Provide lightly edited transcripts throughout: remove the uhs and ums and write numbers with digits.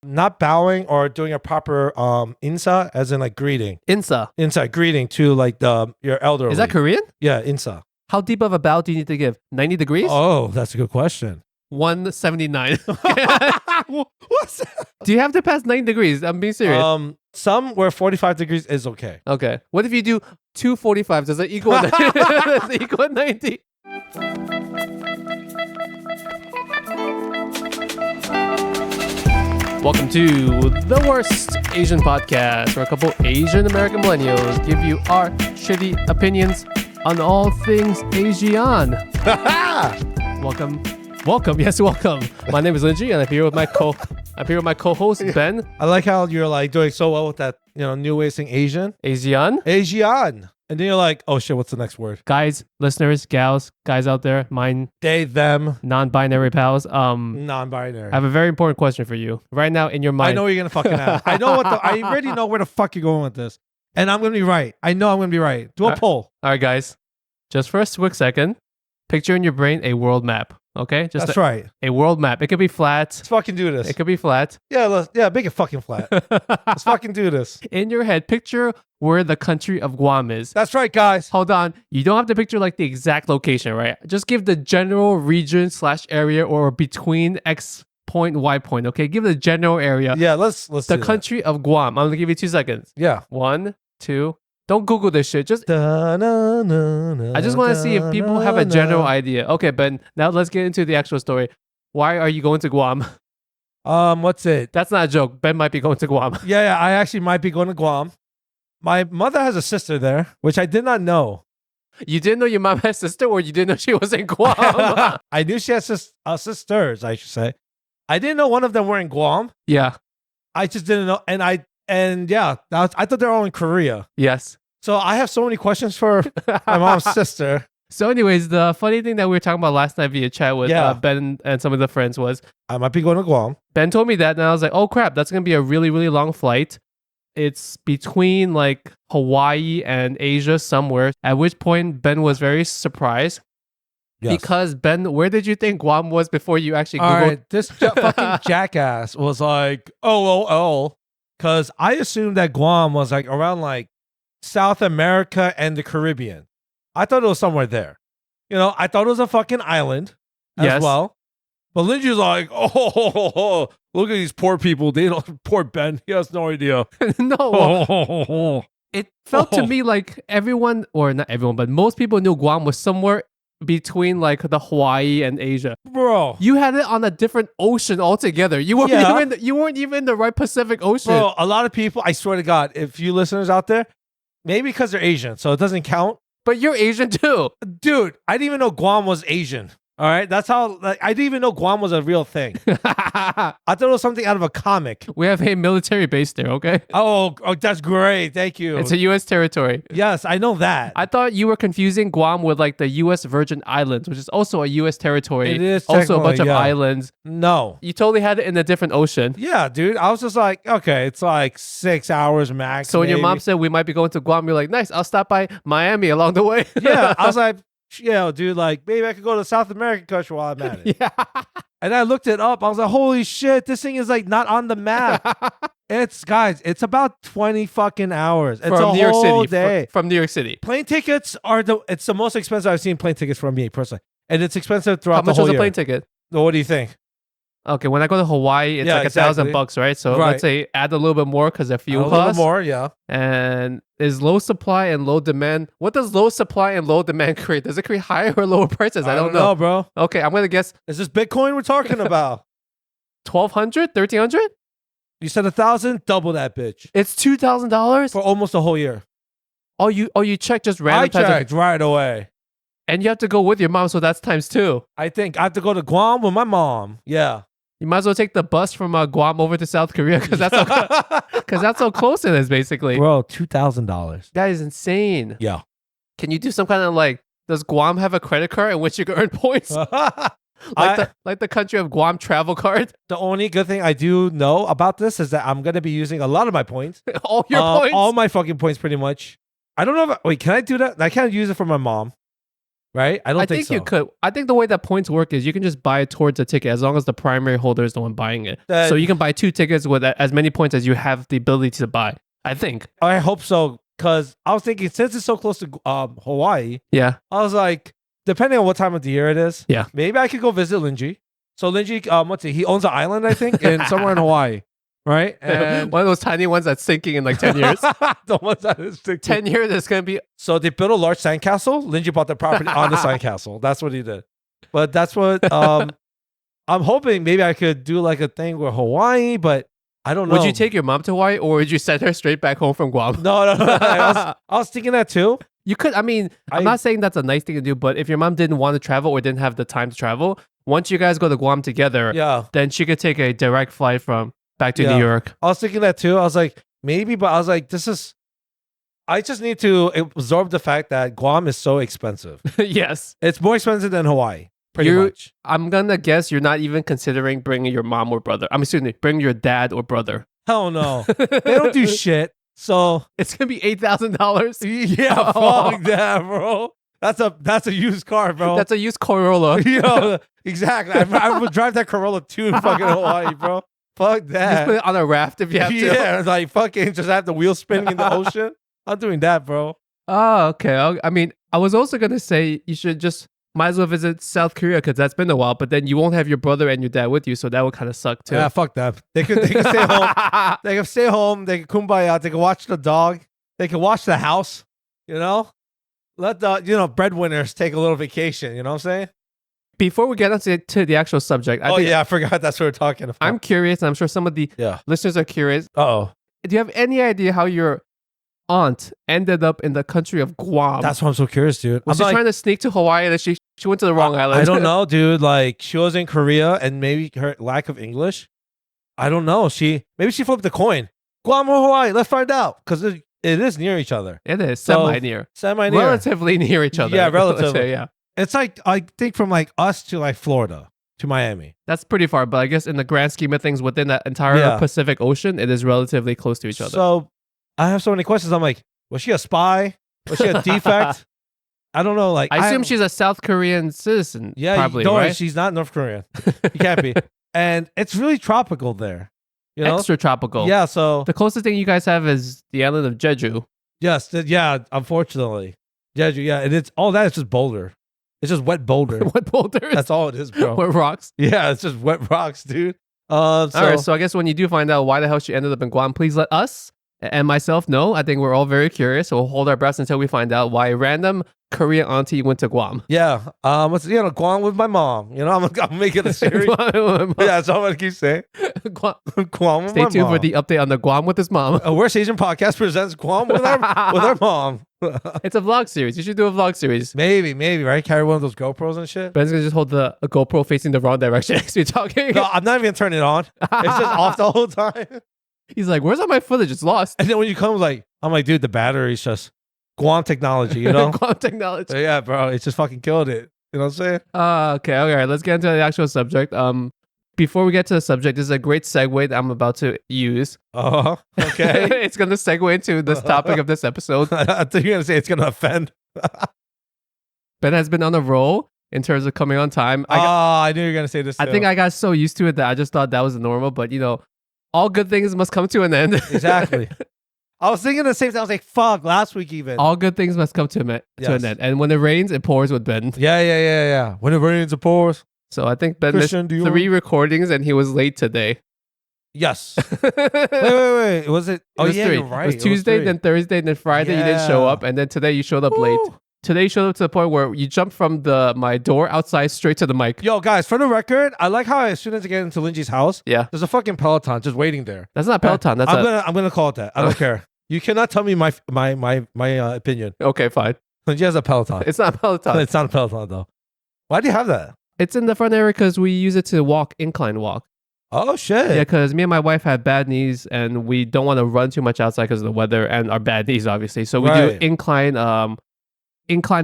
not bowing or doing a proper insa, as in like greeting. Insa. Insa, greeting to like your elderly. Is that Korean? Yeah, insa. How deep of a bow do you need to give? 90 degrees? Oh, that's a good question. 179. What's that? Do you have to pass 90 degrees? I'm being serious. Some where 45 degrees is okay. Okay. What if you do 245? Does that equal, does it equal 90? Welcome to the Worst Asian Podcast, where a couple Asian American millennials give you our shitty opinions on all things Asian. Welcome. Yes, welcome. My name is Lingjie, and I'm here with my co-host Ben. I like how you're like doing so well with that, new way of saying Asian. Asian. And then you're like, oh shit, what's the next word? Guys, listeners, gals, guys out there, mine, They, them, non-binary pals. non-binary. I have a very important question for you. Right now in your mind. I know what you're gonna fucking ask. I already know where the fuck you're going with this. And I'm gonna be right. I know I'm gonna be right. Do a poll. All right, guys. Just for a quick second, picture in your brain a world map. Okay? That's right. A world map. It could be flat. Let's fucking do this. It could be flat. Yeah, make it fucking flat. Let's fucking do this. In your head, picture where the country of Guam is. That's right, guys. Hold on. You don't have to picture like the exact location, right? Just give the general region / area or between X point, Y point. Okay? Give the general area. Yeah, let's The country of Guam. I'm gonna give you 2 seconds. Yeah. 1, 2. Don't Google this shit. I just want to see if people have a general idea. Okay, Ben, now let's get into the actual story. Why are you going to Guam? What's it? That's not a joke. Ben might be going to Guam. Yeah, I actually might be going to Guam. My mother has a sister there, which I did not know. You didn't know your mom had a sister, or you didn't know she was in Guam? I knew she has sisters, I should say. I didn't know one of them were in Guam. Yeah. I just didn't know. I thought they were all in Korea. Yes. So I have so many questions for my mom's sister. So anyways, the funny thing that we were talking about last night via chat with Ben and some of the friends was, I might be going to Guam. Ben told me that, and I was like, oh crap, that's going to be a really, really long flight. It's between like Hawaii and Asia somewhere, at which point Ben was very surprised. Yes. Because Ben, where did you think Guam was before you actually Googled? All right, this fucking jackass was like, because I assumed that Guam was like around like South America and the Caribbean. I thought it was somewhere there. I thought it was a fucking island as well. But Lingjie's like, look at these poor people. Poor Ben. He has no idea. No. It felt to me like everyone, or not everyone, but most people knew Guam was somewhere between like the Hawaii and Asia. Bro. You had it on a different ocean altogether. You weren't even in the right Pacific Ocean. Bro, a lot of people, I swear to God, if you listeners out there, maybe because they're Asian, so it doesn't count. But you're Asian too. Dude, I didn't even know Guam was Asian. All right? That's how, I didn't even know Guam was a real thing. I thought it was something out of a comic. We have a military base there, okay? Oh, that's great. Thank you. It's a U.S. territory. Yes, I know that. I thought you were confusing Guam with like the U.S. Virgin Islands, which is also a U.S. territory. It is also a bunch of islands. No. You totally had it in a different ocean. Yeah, dude. I was just like, okay, it's like 6 hours max. So when your mom said we might be going to Guam, you're like, nice, I'll stop by Miami along the way. Yeah, I was like, dude, like maybe I could go to South American country while I'm at it. Yeah. And I looked it up. I was like, holy shit, this thing is like not on the map. It's about 20 fucking hours. It's from a New York whole City. day. From New York City. Plane tickets it's the most expensive I've seen plane tickets from me personally. And it's expensive throughout the whole year. How much was a plane ticket? So what do you think? Okay, when I go to Hawaii, it's like $1,000, right? So let's say add a little bit more because of fuel costs. A little more, yeah. And is low supply and low demand? What does low supply and low demand create? Does it create higher or lower prices? I don't know, bro. Okay, I'm gonna guess. Is this Bitcoin we're talking about? 1,200, 1,300? You said 1,000, double that bitch. It's $2,000 for almost a whole year. Oh, you checked just random. I checked right away. And you have to go with your mom, so that's times 2. I think I have to go to Guam with my mom. Yeah. You might as well take the bus from Guam over to South Korea because that's how close it is, basically. Bro, $2,000. That is insane. Yeah. Can you do some kind of like? Does Guam have a credit card in which you can earn points? like the country of Guam travel card. The only good thing I do know about this is that I'm gonna be using a lot of my points. All your points. All my fucking points, pretty much. I don't know. Wait, can I do that? I can't use it for my mom. right? I don't I think think so. you could. I think the way that points work is you can just buy it towards a ticket as long as the primary holder is the one buying it. So you can buy 2 tickets with as many points as you have the ability to buy. I think. I hope so, because I was thinking since it's so close to Hawaii, Yeah. I was like, depending on what time of the year it is, Yeah. maybe I could go visit Lingjie. So Lingjie, he owns an island, I think, in somewhere in Hawaii, right? And One of those tiny ones that's sinking in like 10 years. the ones that is 10 years, it's going to be. So they built a large sandcastle. Lingjie bought the property on the sandcastle. That's what he did. But that's what I'm hoping. Maybe I could do like a thing with Hawaii, but I don't know. Would you take your mom to Hawaii or would you send her straight back home from Guam? No. I was thinking that too. You could. I mean, I'm not saying that's a nice thing to do, but if your mom didn't want to travel or didn't have the time to travel, once you guys go to Guam together, then she could take a direct flight from back to New York. I was thinking that too. I was like, maybe, but I was like, I just need to absorb the fact that Guam is so expensive. Yes. It's more expensive than Hawaii, pretty much. I'm going to guess you're not even considering bringing your mom or brother. Excuse me, bring your dad or brother. Hell no. They don't do shit. So it's going to be $8,000. Yeah, fuck that, bro. That's a used car, bro. That's a used Corolla. Yo, exactly. I would drive that Corolla to fucking Hawaii, bro. Fuck that. Just put it on a raft if you have to. Yeah, like fucking just have the wheels spinning in the ocean. I'm doing that, bro. Oh, okay. I mean, I was also going to say you should might as well visit South Korea because that's been a while, but then you won't have your brother and your dad with you, so that would kind of suck too. Yeah, fuck that. They could stay home. They can stay home. They can kumbaya. They can watch the dog. They can watch the house. You know, let the breadwinners take a little vacation. You know what I'm saying? Before we get into the actual subject, I forgot that's what we're talking about. I'm curious, and I'm sure some of the listeners are curious. Do you have any idea how your aunt ended up in the country of Guam? That's why I'm so curious, dude. Was she trying to sneak to Hawaii and she went to the wrong island? I don't know, dude. Like she was in Korea and maybe her lack of English. I don't know. Maybe she flipped the coin. Guam or Hawaii? Let's find out because it is near each other. It is semi-near. Relatively near each other. Yeah, relatively. Yeah. It's like I think from like us to like Florida to Miami. That's pretty far, but I guess in the grand scheme of things, within that entire Pacific Ocean, it is relatively close to each other. So I have so many questions. I'm like, was she a spy? Was she a defect? I don't know. Like, I assume she's a South Korean citizen. Yeah, probably. Don't worry, right? she's not North Korean. You can't be. And it's really tropical there. You know? Extra tropical. Yeah. So the closest thing you guys have is the island of Jeju. Yes. Unfortunately, Jeju. Yeah, and it's all that. It's just boulder. It's just wet boulder. Wet boulders. That's all it is, bro. Wet rocks. Yeah, it's just wet rocks, dude. All right. So I guess when you do find out why the hell she ended up in Guam, please let us and myself know. I think we're all very curious. So we'll hold our breaths until we find out why a random Korean auntie went to Guam. Yeah. Guam with my mom. I'm making a series. Yeah, that's all I'm gonna keep saying. Guam with my mom. Stay tuned for the update on the Guam with his mom. Worst Asian Podcast presents Guam with our mom. It's a vlog series. You should do a vlog series. Maybe, right? Carry one of those GoPros and shit. Ben's gonna just hold a GoPro facing the wrong direction as we're talking. No, I'm not even gonna turn it on. It's just off the whole time. He's like, "Where's all my footage? It's lost." And then when you come, I'm like, dude, the battery's just Guam technology, Guam technology. So yeah, bro, it just fucking killed it. You know what I'm saying? Okay, all right. Let's get into the actual subject. Before we get to the subject, this is a great segue that I'm about to use. Okay. It's going to segue into this topic of this episode. I thought you were going to say it's going to offend. Ben has been on a roll in terms of coming on time. I knew you were going to say this too. I think I got so used to it that I just thought that was normal. But, all good things must come to an end. Exactly. I was thinking the same thing. I was like, fuck, last week even. All good things must come to an end. And when it rains, it pours with Ben. Yeah. When it rains, it pours. So I think Ben missed 3 recordings and he was late today. Yes. Wait. Was it? It was 3. You're right. It was Tuesday, then Thursday, then Friday. You didn't show up. And then today you showed up late. Today you showed up to the point where you jumped from my door outside straight to the mic. Yo, guys, for the record, I like how as soon as I get into Lingjie's house, there's a fucking Peloton just waiting there. That's not Peloton. I'm gonna call it that. I don't care. You cannot tell me my opinion. Okay, fine. Lingjie has a Peloton. It's not Peloton. It's not a Peloton though. Why do you have that? It's in the front area because we use it to incline walk. Oh shit! Yeah, because me and my wife have bad knees and we don't want to run too much outside because of the weather and our bad knees, obviously. So we do incline and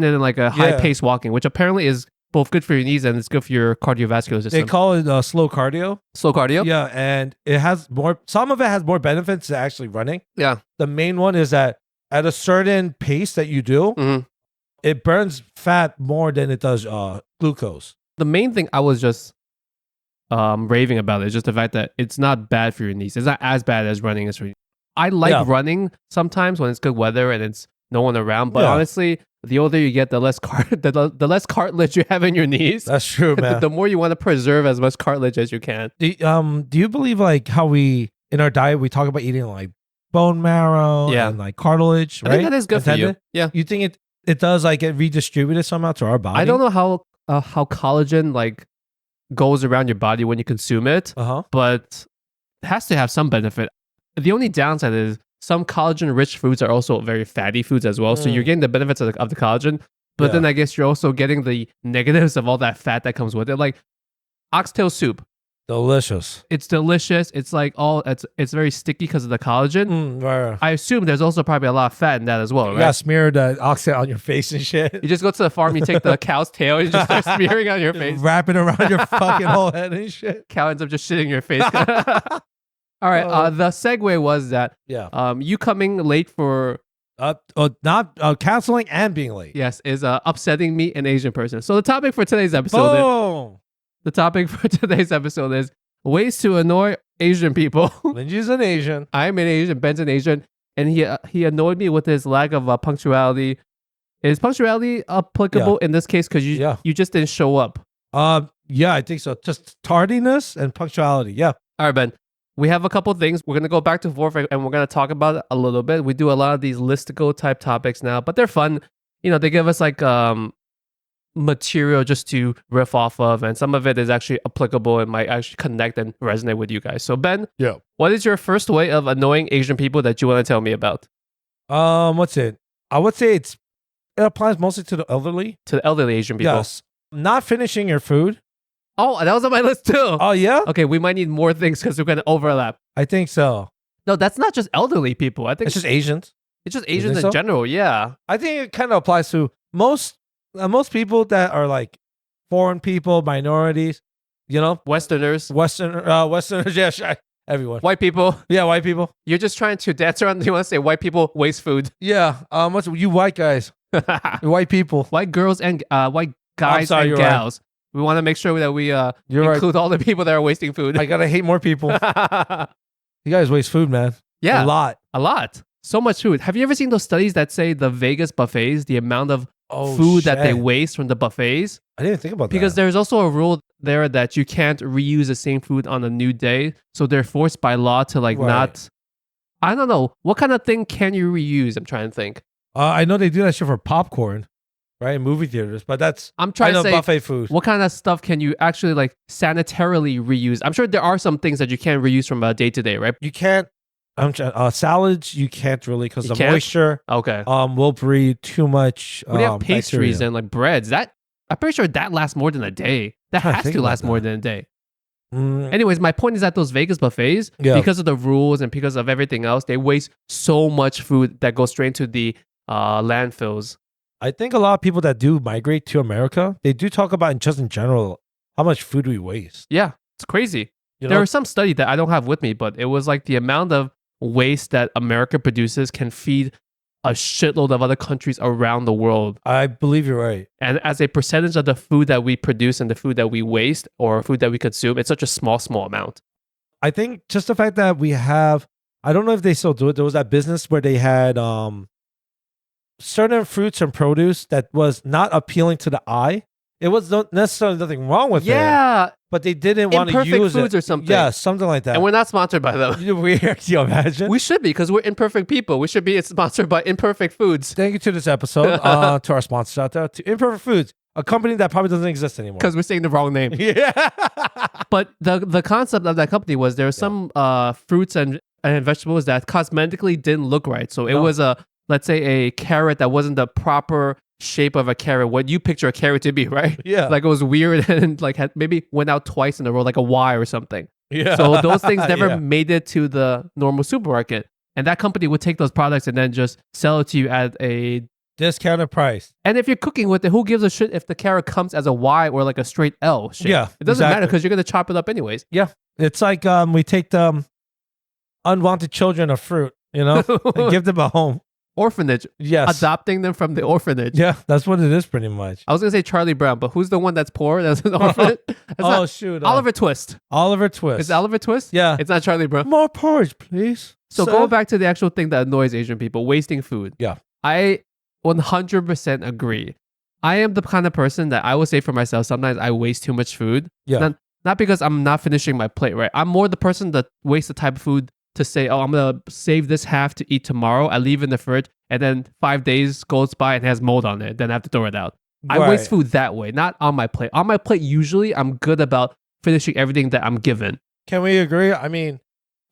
in like a high pace walking, which apparently is both good for your knees and it's good for your cardiovascular system. They call it slow cardio. Slow cardio? Yeah, and it has some of it has more benefits than actually running. Yeah. The main one is that at a certain pace that you do, it burns fat more than it does glucose. The main thing I was just raving about is just the fact that it's not bad for your knees. It's not as bad as running is for you. I like running sometimes when it's good weather and it's no one around. But honestly, the older you get, the less the less cartilage you have in your knees. That's true, man. The more you want to preserve as much cartilage as you can. Do you believe like how we in our diet we talk about eating like bone marrow and like cartilage? Right? I think that is good for you. Yeah. You think it does like get redistributed somehow to our body? I don't know how collagen like goes around your body when you consume it, but it has to have some benefit. The only downside is some collagen-rich foods are also very fatty foods as well. So you're getting the benefits of the collagen, but then I guess you're also getting the negatives of all that fat that comes with it. Like oxtail soup. Delicious. It's delicious. It's like it's very sticky because of the collagen. Right. I assume there's also probably a lot of fat in that as well, right? You gotta smear the oxtail on your face and shit. You just go to the farm, you take the cow's tail, and you just start smearing on your face. Wrap it around your fucking whole head and shit. Cow ends up just shitting your face. All right. The segue was that you coming late for not canceling and being late. Yes, is upsetting me, an Asian person. So the topic for today's episode is ways to annoy Asian people. Lingjie's an Asian. I'm an Asian. Ben's an Asian, and he annoyed me with his lack of punctuality. Is punctuality applicable in this case? Because you just didn't show up. Yeah, I think so. Just tardiness and punctuality. Yeah. All right, Ben. We have a couple things. We're going to go back to forth and we're going to talk about it a little bit. We do a lot of these listicle type topics now, but they're fun. You know, they give us like material just to riff off of, and some of it is actually applicable and might actually connect and resonate with you guys. So Ben, what is your first way of annoying Asian people that you want to tell me about? What's it? I would say it applies mostly to the elderly. To the elderly Asian people. Yes. Not finishing your food. Oh, that was on my list too. Oh, yeah? Okay, we might need more things because we're going to overlap. I think so. No, that's not just elderly people. I think it's just Asians. It's just Asians in general, yeah. I think it kind of applies to most people that are like foreign people, minorities, you know? Westerners, yeah, everyone. White people. Yeah, white people. You're just trying to dance around. You want to say white people waste food. Yeah, you white guys. White people. White girls and white guys and gals. Right. We want to make sure that we include all the people that are wasting food. I gotta hate more people. You guys waste food, man. Yeah. A lot. So much food. Have you ever seen those studies that say the Vegas buffets, the amount of food that they waste from the buffets? I didn't even think about that. Because there's also a rule there that you can't reuse the same food on a new day. So they're forced by law to not... I don't know. What kind of thing can you reuse? I'm trying to think. I know they do that shit for popcorn. Right, in movie theaters, but I'm trying to say buffet food. What kind of stuff can you actually like sanitarily reuse? I'm sure there are some things that you can't reuse from day to day, right? You can't. Salads you can't really because the moisture. Okay. Will breed too much. We have pastries bacteria. and like breads. That I'm pretty sure that lasts more than a day. That has to last more than a day. Anyways, my point is that those Vegas buffets, because of the rules and because of everything else, they waste so much food that goes straight into the landfills. I think a lot of people that do migrate to America, they do talk about just in general how much food we waste. Yeah, it's crazy. There was some study that I don't have with me, but it was like the amount of waste that America produces can feed a shitload of other countries around the world. I believe you're right. And as a percentage of the food that we produce and the food that we waste or food that we consume, it's such a small amount. I think just the fact that we have, I don't know if they still do it. There was that business where they had certain fruits and produce that was not appealing to the eye. It was not necessarily nothing wrong with it. But they didn't want to use Imperfect foods or something. Yeah, something like that. And we're not sponsored by them. Weird. Can you imagine? We should be because we're imperfect people. We should be sponsored by Imperfect Foods. Thank you to this episode, to our sponsors out there, to Imperfect Foods, a company that probably doesn't exist anymore. Because we're saying the wrong name. Yeah. But the concept of that company was there were some fruits and vegetables that cosmetically didn't look right. So it was let's say a carrot that wasn't the proper shape of a carrot, what you picture a carrot to be, right? Yeah. Like it was weird and like had maybe went out twice in a row, like a Y or something. Yeah. So those things never made it to the normal supermarket. And that company would take those products and then just sell it to you at a discounted price. And if you're cooking with it, who gives a shit if the carrot comes as a Y or like a straight L shape? Yeah. It doesn't matter because you're going to chop it up anyways. Yeah. It's like we take the unwanted children of fruit, and give them a home. orphanage. Yes. Adopting them from the orphanage. Yeah, that's what it is pretty much. I was gonna say Charlie Brown, but who's the one that's poor? That's an orphan. Shoot. Oliver Twist. Oliver Twist. Is it Oliver Twist? Yeah. It's not Charlie Brown. More porridge, please. So sir. going back to the actual thing that annoys Asian people, wasting food. Yeah. I 100% agree. I am the kind of person that I will say for myself, sometimes I waste too much food. Yeah. Not because I'm not finishing my plate, right? I'm more the person that wastes the type of food to say, oh, I'm going to save this half to eat tomorrow. I leave it in the fridge and then 5 days goes by and has mold on it. Then I have to throw it out. I waste food that way, not on my plate. On my plate, usually I'm good about finishing everything that I'm given. Can we agree? I mean,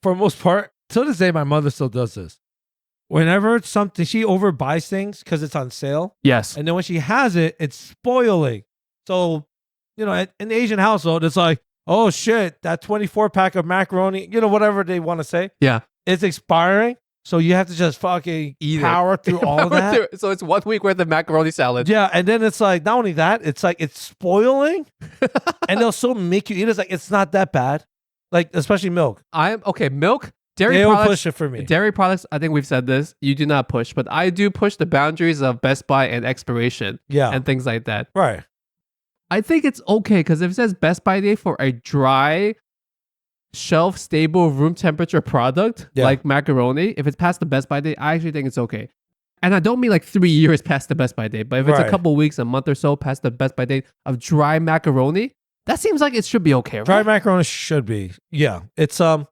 for the most part, to this day, my mother still does this. Whenever it's something, she overbuys things because it's on sale. Yes. And then when she has it, it's spoiling. So, in the Asian household, it's like, oh shit, that 24 pack of macaroni, whatever they want to say. Yeah. It's expiring. So you have to just fucking power through all of that. So it's 1 week worth of macaroni salad. Yeah. And then it's like, not only that, it's like, it's spoiling. And they'll still make you eat it. It's like, it's not that bad. Like, especially milk. Milk. Dairy they products, will push it for me. Dairy products, I think we've said this. You do not push, but I do push the boundaries of Best Buy and expiration. Yeah. And things like that. Right. I think it's okay because if it says Best By date for a dry, shelf stable, room temperature product like macaroni, if it's past the Best By date, I actually think it's okay. And I don't mean like 3 years past the Best By date, but if it's a couple weeks, a month or so past the Best By date of dry macaroni, that seems like it should be okay, right? Dry macaroni should be. Yeah. It's I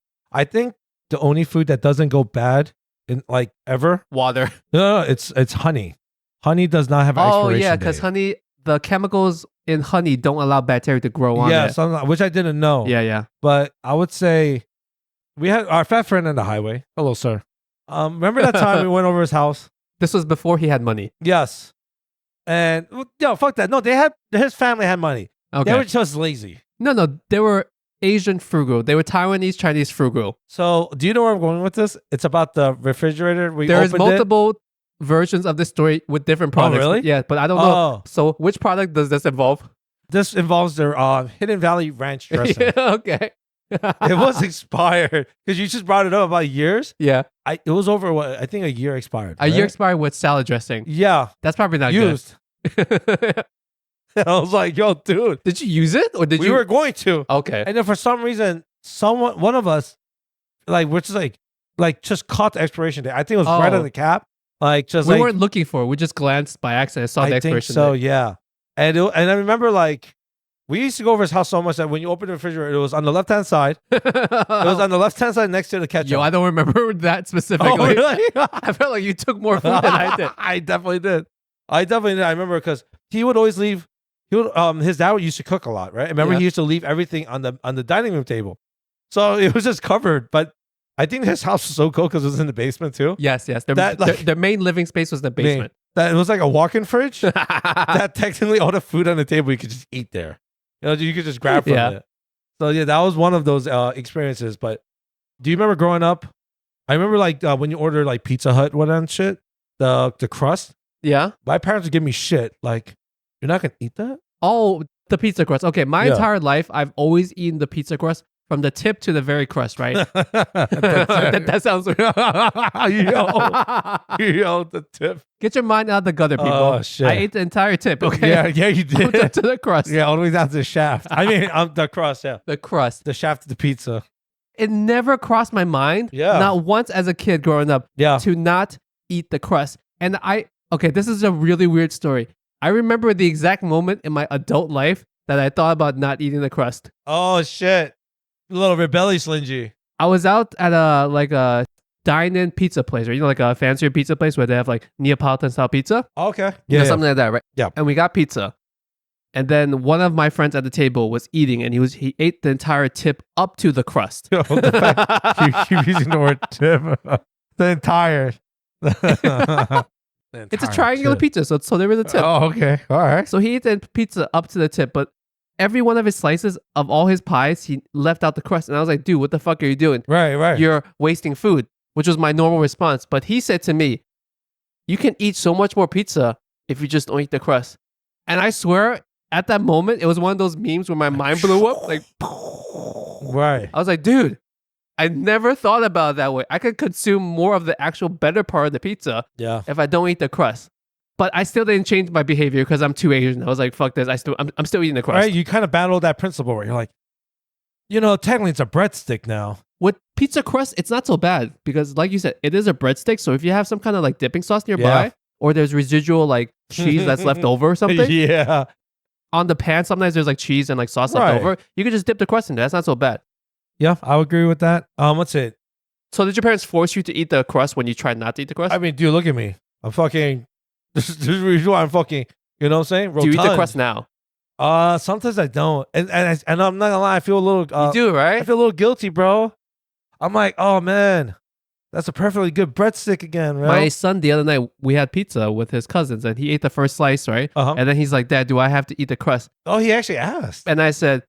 think the only food that doesn't go bad in like ever. Water. No, it's honey. Honey does not have an expiration yeah, because honey, the chemicals in honey don't allow bacteria to grow on it. Yeah, which I didn't know. Yeah. But I would say we had our fat friend on the highway. Hello, sir. Remember that time we went over his house? This was before he had money. Yes. And fuck that. No, his family had money. Okay. They were just lazy. No, they were Asian frugal. They were Taiwanese, Chinese frugal. So, do you know where I'm going with this? It's about the refrigerator. There's multiple versions of this story with different products. Oh, really? Yeah, but I don't know. So, which product does this involve? This involves their Hidden Valley Ranch dressing. Yeah, okay. It was expired because you just brought it up about years. Yeah. It was over, I think a year expired. A year expired with salad dressing. Yeah. That's probably not used. Good. I was like, yo, dude. Did you use it? Or did we were going to. Okay. And then for some reason, one of us, we're just just caught the expiration date. I think it was right on the cap. We weren't looking for it. We just glanced by accident, saw the expiration date. I think so, yeah. And I remember we used to go over his house so much that when you open the refrigerator, it was on the left-hand side. It was on the left-hand side next to the ketchup. Yo, I don't remember that specifically. Oh, really? I felt like you took more food than I did. I definitely did. I remember because he would always leave. His dad used to cook a lot, right? Remember, he used to leave everything on the dining room table, so it was just covered. But I think his house was so cool because it was in the basement too. Yes. Their main living space was the basement. That it was like a walk-in fridge. That technically all the food on the table you could just eat there. You could just grab from it. So yeah, that was one of those experiences. But do you remember growing up? I remember when you order Pizza Hut, shit, the crust. Yeah. My parents would give me shit you're not gonna eat that? Oh, the pizza crust. Okay, my entire life, I've always eaten the pizza crust from the tip to the very crust, right? that sounds weird. Yo, the tip. Get your mind out of the gutter, people. Oh, shit. I ate the entire tip, okay? Yeah, you did. To the crust. Yeah, all the way down to the shaft. I mean, the crust, yeah. The crust. The shaft of the pizza. It never crossed my mind, not once as a kid growing up, to not eat the crust. And okay, this is a really weird story. I remember the exact moment in my adult life that I thought about not eating the crust. Oh, shit. A little rebellious, Lingjie. I was out at a dine-in pizza place, or like a fancier pizza place where they have Neapolitan style pizza. Okay. Yeah, something like that, right? Yeah. And we got pizza. And then one of my friends at the table was eating, and he ate the entire tip up to the crust. Oh, the fact you using the word tip. The entire. It's a triangular pizza, so there was a tip. Oh, okay. All right. So he ate the pizza up to the tip, but every one of his slices of all his pies, he left out the crust. And I was like, dude, what the fuck are you doing? Right. You're wasting food, which was my normal response. But he said to me, you can eat so much more pizza if you just don't eat the crust. And I swear, at that moment, it was one of those memes where my mind blew up. Right. I was like, dude, I never thought about it that way. I could consume more of the actual better part of the pizza if I don't eat the crust. But I still didn't change my behavior because I'm too Asian. I was like, fuck this. I'm still eating the crust. Right? You kind of battle that principle where you're like, technically it's a breadstick now. With pizza crust, it's not so bad because, like you said, it is a breadstick. So if you have some kind of like dipping sauce nearby, or there's residual like cheese that's left over or something, on the pan, sometimes there's like cheese and like sauce left over. You can just dip the crust in there. That's not so bad. Yeah, I would agree with that. What's it? So did your parents force you to eat the crust when you tried not to eat the crust? I mean, dude, look at me. I'm fucking. This is the reason why I'm fucking. You know what I'm saying? Rotund. Do you eat the crust now? Sometimes I don't, and I'm not gonna lie. I feel a little. You do, right? I feel a little guilty, bro. I'm like, oh man, that's a perfectly good breadstick again, right? My son the other night we had pizza with his cousins, and he ate the first slice, right? And then he's like, "Dad, do I have to eat the crust?" Oh, he actually asked. And I said,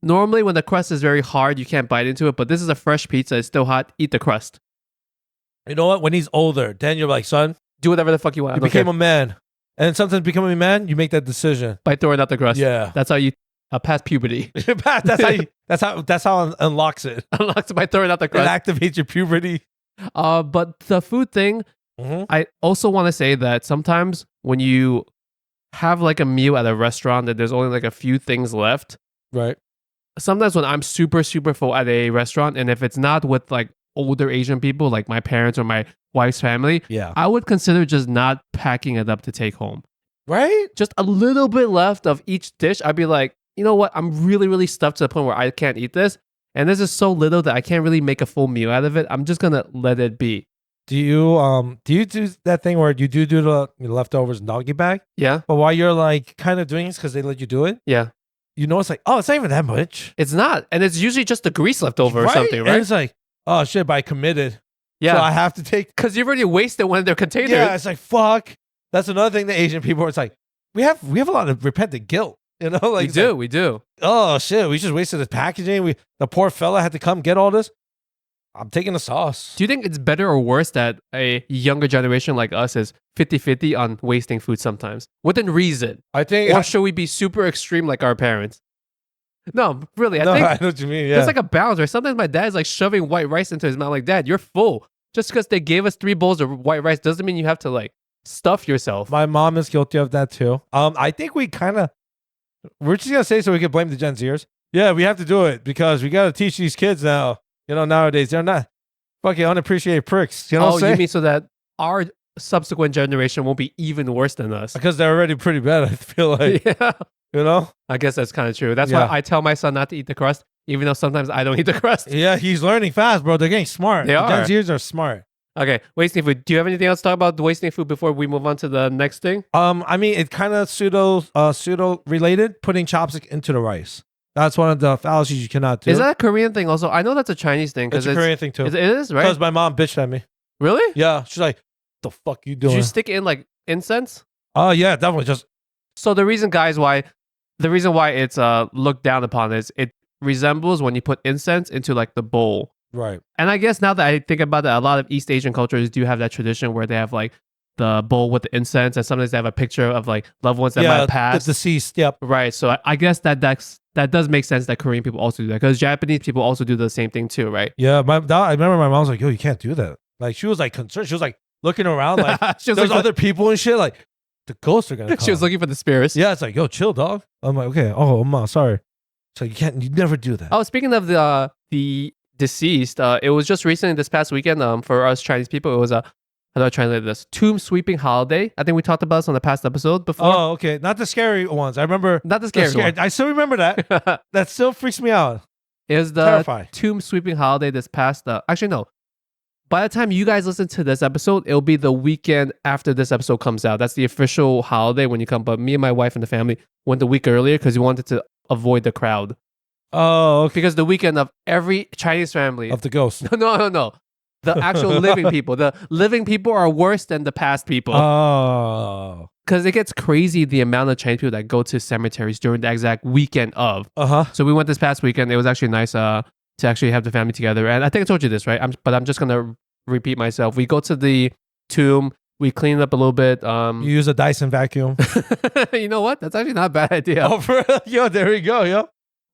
"Normally, when the crust is very hard, you can't bite into it. But this is a fresh pizza; it's still hot. Eat the crust." You know what? When he's older, then you're like, son, do whatever the fuck you want. You became a man. And sometimes becoming a man, you make that decision. By throwing out the crust. Yeah. That's how you pass puberty. that's how it unlocks it. Unlocks it by throwing out the crust. It activates your puberty. But the food thing, I also want to say that sometimes when you have like a meal at a restaurant and there's only like a few things left. Right. Sometimes when I'm super, super full at a restaurant, and if it's not with like older Asian people, like my parents or my wife's family, I would consider just not packing it up to take home. Right? Just a little bit left of each dish. I'd be like, you know what? I'm really, really stuffed to the point where I can't eat this. And this is so little that I can't really make a full meal out of it. I'm just going to let it be. Do you do that thing where you do the leftovers in doggy bag? Yeah. But while you're like kind of doing this because they let you do it? Yeah. You know, it's like, oh, it's not even that much. It's not. And it's usually just the grease left over or something, right? And it's like, oh shit, but I committed. Yeah. So I have to take. Because you've already wasted one of their containers. Yeah, it's like, fuck. That's another thing that Asian people are, it's like, we have a lot of repentant guilt. You know, like we do. Oh shit, we just wasted the packaging. The poor fella had to come get all this. I'm taking the sauce. Do you think it's better or worse that a younger generation like us is 50-50 on wasting food sometimes? Within reason. I think. Or should we be super extreme like our parents? No, really. I think I know what you mean. Yeah. There's like a balance, right? Sometimes my dad's like shoving white rice into his mouth. Like, Dad, you're full. Just because they gave us 3 bowls of white rice doesn't mean you have to like stuff yourself. My mom is guilty of that too. I think we're just gonna say so we can blame the Gen Zers. Yeah, we have to do it because we gotta teach these kids now. You know, nowadays they're not fucking unappreciated pricks. You know what I'm saying? You mean so that our subsequent generation won't be even worse than us? Because they're already pretty bad, I feel like. Yeah. You know? I guess that's kind of true. That's why I tell my son not to eat the crust, even though sometimes I don't eat the crust. Yeah, he's learning fast, bro. They're getting smart. They are. Gen Zers are smart. Okay, wasting food. Do you have anything else to talk about wasting food before we move on to the next thing? I mean, it kind of pseudo related, putting chopstick into the rice. That's one of the fallacies you cannot do. Is that a Korean thing also? I know that's a Chinese thing. It's a Korean thing too. It is, right? Because my mom bitched at me. Really? Yeah. She's like, the fuck you doing? Did you stick in like incense? Oh, yeah, definitely. So the reason why it's looked down upon is it resembles when you put incense into like the bowl. Right. And I guess now that I think about it, a lot of East Asian cultures do have that tradition where they have like the bowl with the incense, and sometimes they have a picture of like loved ones that might have passed. The deceased, yep. Right. So I guess that does make sense that Korean people also do that, because Japanese people also do the same thing too, right? Yeah. I remember my mom was like, yo, you can't do that. Like, she was like concerned. She was like looking around like there's other people and shit. Like, the ghosts are going to come. She was looking for the spirits. Yeah. It's like, yo, chill, dog. I'm like, okay. Oh, ma, sorry. So you never do that. Oh, speaking of the deceased, it was just recently this past weekend for us Chinese people. It was how do I translate this? Tomb sweeping holiday. I think we talked about this on the past episode before. Oh, okay. Not the scary ones. I remember. Not the scary one. I still remember that. That still freaks me out. It was the Terrifying. tomb sweeping holiday this past. Actually, no. By the time you guys listen to this episode, it'll be the weekend after this episode comes out. That's the official holiday when you come. But me and my wife and the family went the week earlier because we wanted to avoid the crowd. Oh, okay. Because the weekend of every Chinese family. Of the ghost. No. The actual living people. The living people are worse than the past people. Oh. Because it gets crazy the amount of Chinese people that go to cemeteries during the exact weekend of. So we went this past weekend. It was actually nice to actually have the family together. And I think I told you this, right? But I'm just going to repeat myself. We go to the tomb. We clean it up a little bit. You use a Dyson vacuum. You know what? That's actually not a bad idea. Oh, yo, there we go, yo.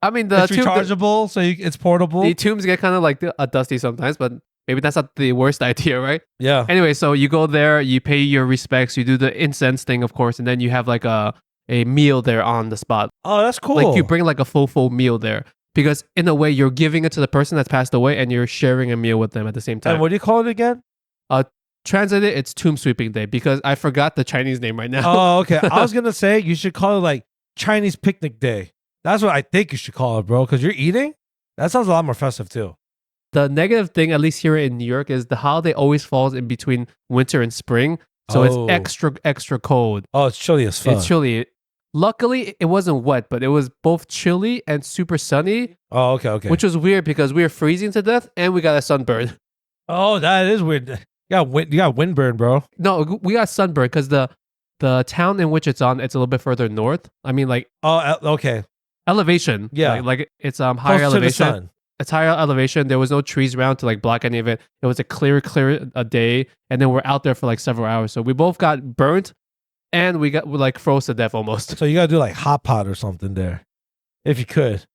I mean, It's rechargeable, so it's portable. The tombs get kind of like dusty sometimes, but maybe that's not the worst idea, right? Yeah. Anyway, so you go there, you pay your respects, you do the incense thing, of course, and then you have like a meal there on the spot. Oh, that's cool. Like you bring like a full meal there. Because in a way, you're giving it to the person that's passed away and you're sharing a meal with them at the same time. And what do you call it again? Translated, it's Tomb Sweeping Day because I forgot the Chinese name right now. Oh, okay. I was going to say you should call it like Chinese Picnic Day. That's what I think you should call it, bro, because you're eating? That sounds a lot more festive, too. The negative thing, at least here in New York, is the holiday always falls in between winter and spring. So it's extra cold. Oh, it's chilly as fuck. It's chilly. Luckily, it wasn't wet, but it was both chilly and super sunny. Oh, okay. Which was weird because we were freezing to death and we got a sunburn. Oh, that is weird. You got windburn, bro. No, we got sunburn because the town in which it's on, it's a little bit further north. I mean, like... Oh, okay. Elevation. Yeah. Like it's higher elevation. It's higher elevation. There was no trees around to like block any of it. It was a clear a day. And then we're out there for like several hours. So we both got burnt and we like froze to death almost. So you got to do like hot pot or something there. If you could.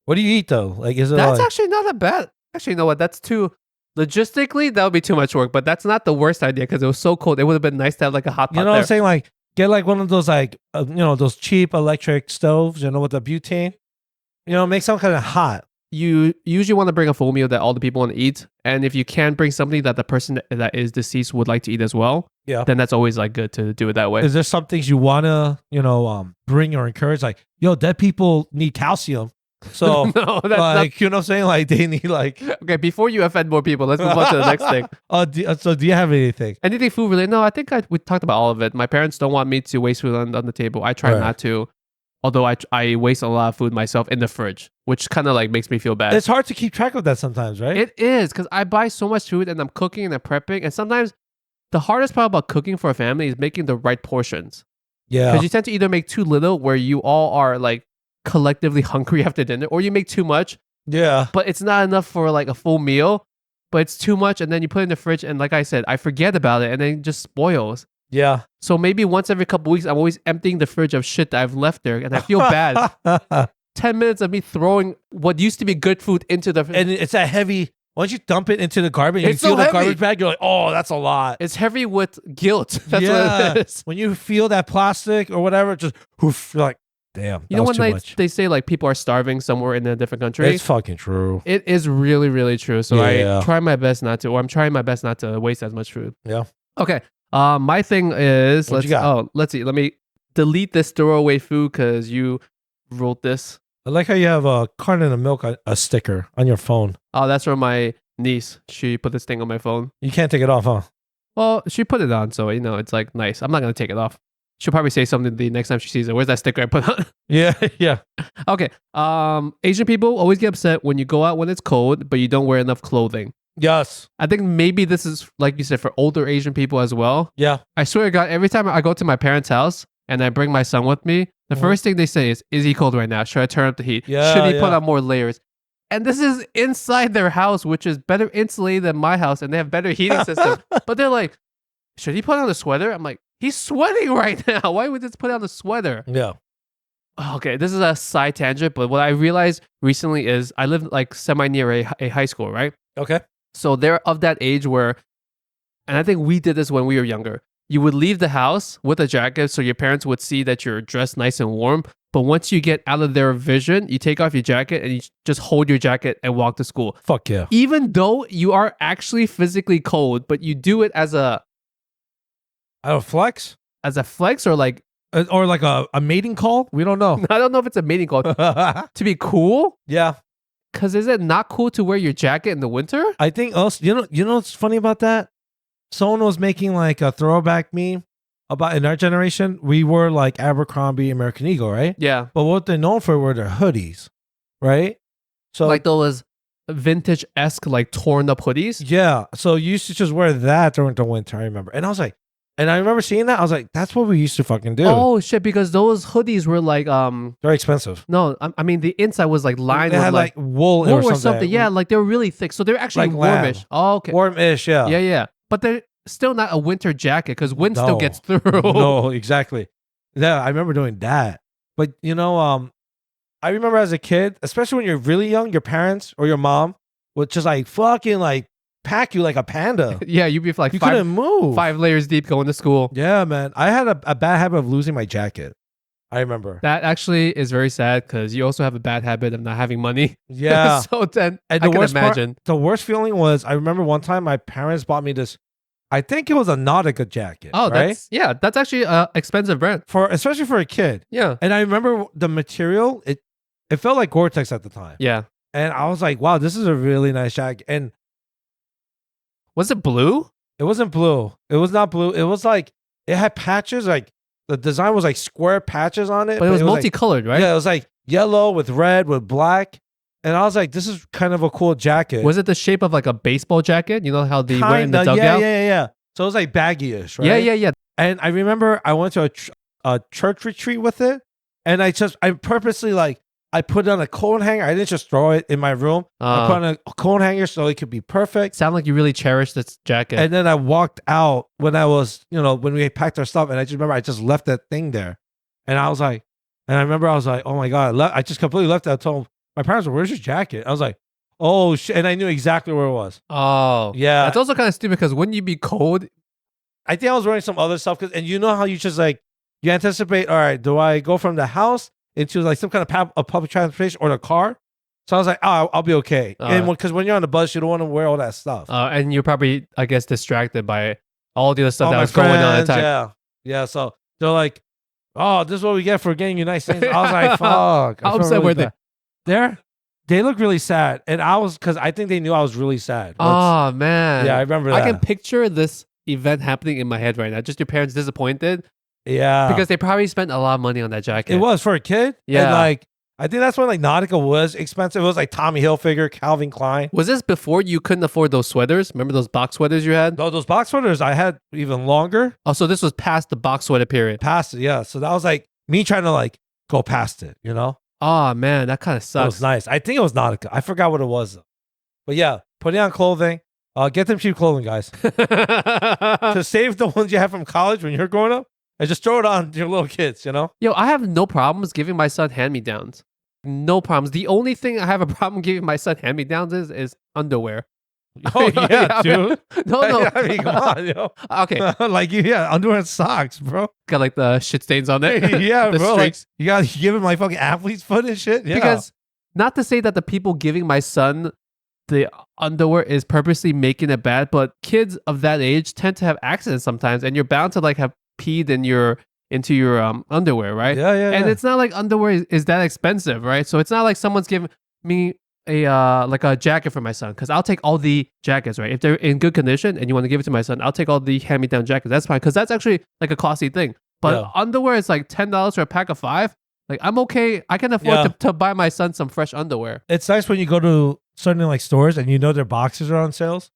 What do you eat though? Like, is it That's actually not that bad. Actually, you know what? That's too... Logistically, that would be too much work, but that's not the worst idea because it was so cold. It would have been nice to have like a hot pot. You know what I'm saying? Like, get like one of those like, those cheap electric stoves, with the butane. Make some kind of hot. You usually want to bring a full meal that all the people want to eat. And if you can bring something that the person that is deceased would like to eat as well, then that's always like good to do it that way. Is there some things you want to, bring or encourage? Like, dead people need calcium. So, no, that's like, you know what I'm saying? Like, they need like... Okay, before you offend more people, let's move on to the next thing. So do you have anything? Anything food related? No, I think we talked about all of it. My parents don't want me to waste food on the table. I try not to. Although I waste a lot of food myself in the fridge, which kind of like makes me feel bad. It's hard to keep track of that sometimes, right? It is, because I buy so much food and I'm cooking and I'm prepping. And sometimes the hardest part about cooking for a family is making the right portions. Yeah. Because you tend to either make too little where you all are like collectively hungry after dinner, or you make too much. Yeah. But it's not enough for like a full meal, but it's too much. And then you put it in the fridge. And like I said, I forget about it and then it just spoils. Yeah. So maybe once every couple weeks, I'm always emptying the fridge of shit that I've left there. And I feel bad. 10 minutes of me throwing what used to be good food into the... And it's that heavy... Once you dump it into the garbage, you feel the garbage bag, you're like, oh, that's a lot. It's heavy with guilt. That's what it is. When you feel that plastic or whatever, just oof, you're like, damn, you know when they say like people are starving somewhere in a different country? It's fucking true. It is really, really true. So I try my best not to, or I'm trying my best not to waste as much food. Yeah. Okay. My thing is, let's see. Let me delete this throwaway food because you wrote this. I like how you have a carton of milk, a sticker on your phone. Oh, that's from my niece. She put this thing on my phone. You can't take it off, huh? Well, she put it on, so it's like nice. I'm not gonna take it off. She'll probably say something the next time she sees it. Where's that sticker I put on? Yeah. Okay. Asian people always get upset when you go out when it's cold, but you don't wear enough clothing. Yes. I think maybe this is, like you said, for older Asian people as well. Yeah. I swear to God, every time I go to my parents' house and I bring my son with me, the first thing they say is he cold right now? Should I turn up the heat? Yeah, Should he put on more layers? And this is inside their house, which is better insulated than my house, and they have better heating system. But they're like, should he put on a sweater? I'm like, he's sweating right now. Why would he put on a sweater? Yeah. Okay, this is a side tangent, but what I realized recently is I live like semi near a high school, right? Okay. So they're of that age where, and I think we did this when we were younger. You would leave the house with a jacket so your parents would see that you're dressed nice and warm. But once you get out of their vision, you take off your jacket and you just hold your jacket and walk to school. Fuck yeah. Even though you are actually physically cold, but you do it as a flex? As a flex or like a mating call? We don't know. I don't know if it's a mating call. To be cool? Yeah. Because is it not cool to wear your jacket in the winter? I think also, you know what's funny about that? Someone was making like a throwback meme about in our generation, we were like Abercrombie, American Eagle, right? Yeah. But what they're known for were their hoodies, right? So like those vintage-esque like torn up hoodies? Yeah. So you used to just wear that during the winter, I remember. And I was like, and I remember seeing that. I was like, that's what we used to fucking do. Oh shit! Because those hoodies were like very expensive. No, I mean the inside was like lined. They with had like wool or something. Yeah, like they were really thick, so they're actually like warmish. lamb. Oh, okay. Warmish, yeah. Yeah. But they're still not a winter jacket because wind still gets through. No, exactly. Yeah, I remember doing that. But I remember as a kid, especially when you're really young, your parents or your mom would just like fucking like pack you like a panda. Yeah, you'd be like You couldn't move. 5 layers deep going to school. Yeah, man. I had a bad habit of losing my jacket. I remember. That actually is very sad because you also have a bad habit of not having money. Yeah. So then And I can imagine. The worst feeling was I remember one time my parents bought me this, I think it was a Nautica jacket. Oh, right? that's actually an expensive brand. Especially for a kid. Yeah. And I remember the material, it felt like Gore-Tex at the time. Yeah. And I was like, wow, this is a really nice jacket. And was it blue? it wasn't blue. It was not blue. It was like, it had patches, like the design was like square patches on it. But it was like, multicolored, right? yeah, it was like yellow with red with black. And I was like, this is kind of a cool jacket. Was it the shape of like a baseball jacket? You know how they wear in the dugout? Yeah. So it was like baggy-ish, right? Yeah. And I remember I went to a church retreat with it. And I purposely like, I put it on a coat hanger. I didn't just throw it in my room. I put it on a coat hanger so it could be perfect. Sound like you really cherished this jacket. And then I walked out when I was, when we packed our stuff. And I just remember I just left that thing there. And I was like, oh my God, I just completely left it. I told my parents, where's your jacket? I was like, oh shit. And I knew exactly where it was. Oh. Yeah. That's also kind of stupid because wouldn't you be cold? I think I was wearing some other stuff. And you know how you just like, you anticipate, all right, do I go from the house into like some kind of public transportation or the car? So I was like, oh, I'll be okay. And because when you're on the bus, you don't want to wear all that stuff. And you're probably, I guess, distracted by all the other stuff all that my was friends, going on at the time. Yeah. So they're like, oh, this is what we get for getting you nice things. I was like, fuck. How upset were they? They look really sad. And because I think they knew I was really sad. Oh, man. Yeah, I remember that. I can picture this event happening in my head right now. Just your parents disappointed. Yeah. Because they probably spent a lot of money on that jacket. It was for a kid. Yeah. And like, I think that's when like Nautica was expensive. It was like Tommy Hilfiger, Calvin Klein. Was this before you couldn't afford those sweaters? Remember those box sweaters you had? No, those box sweaters I had even longer. Oh, so this was past the box sweater period. Past it, yeah. So that was like me trying to like go past it, Oh, man, that kind of sucks. It was nice. I think it was Nautica. I forgot what it was though. But yeah, putting on clothing. Get them cheap clothing, guys. To save the ones you have from college when you're growing up. And just throw it on your little kids, Yo, I have no problems giving my son hand-me-downs. No problems. The only thing I have a problem giving my son hand-me-downs is underwear. Oh, yeah, dude. No. I mean, come on, Okay. Like, underwear and socks, bro. Got like the shit stains on it. Yeah, the bro. streaks. Like, you got to give him like fucking athlete's foot and shit. Yeah. Because not to say that the people giving my son the underwear is purposely making it bad, but kids of that age tend to have accidents sometimes, and you're bound to like have peed into your underwear, right? Yeah. And it's not like underwear is that expensive, right? So it's not like someone's giving me a like a jacket for my son, because I'll take all the jackets, right? If they're in good condition and you want to give it to my son, I'll take all the hand-me-down jackets. That's fine, because that's actually like a costly thing. But underwear is like $10 for a pack of 5. Like, I'm okay. I can afford to buy my son some fresh underwear. It's nice when you go to certain like stores and their boxes are on sales.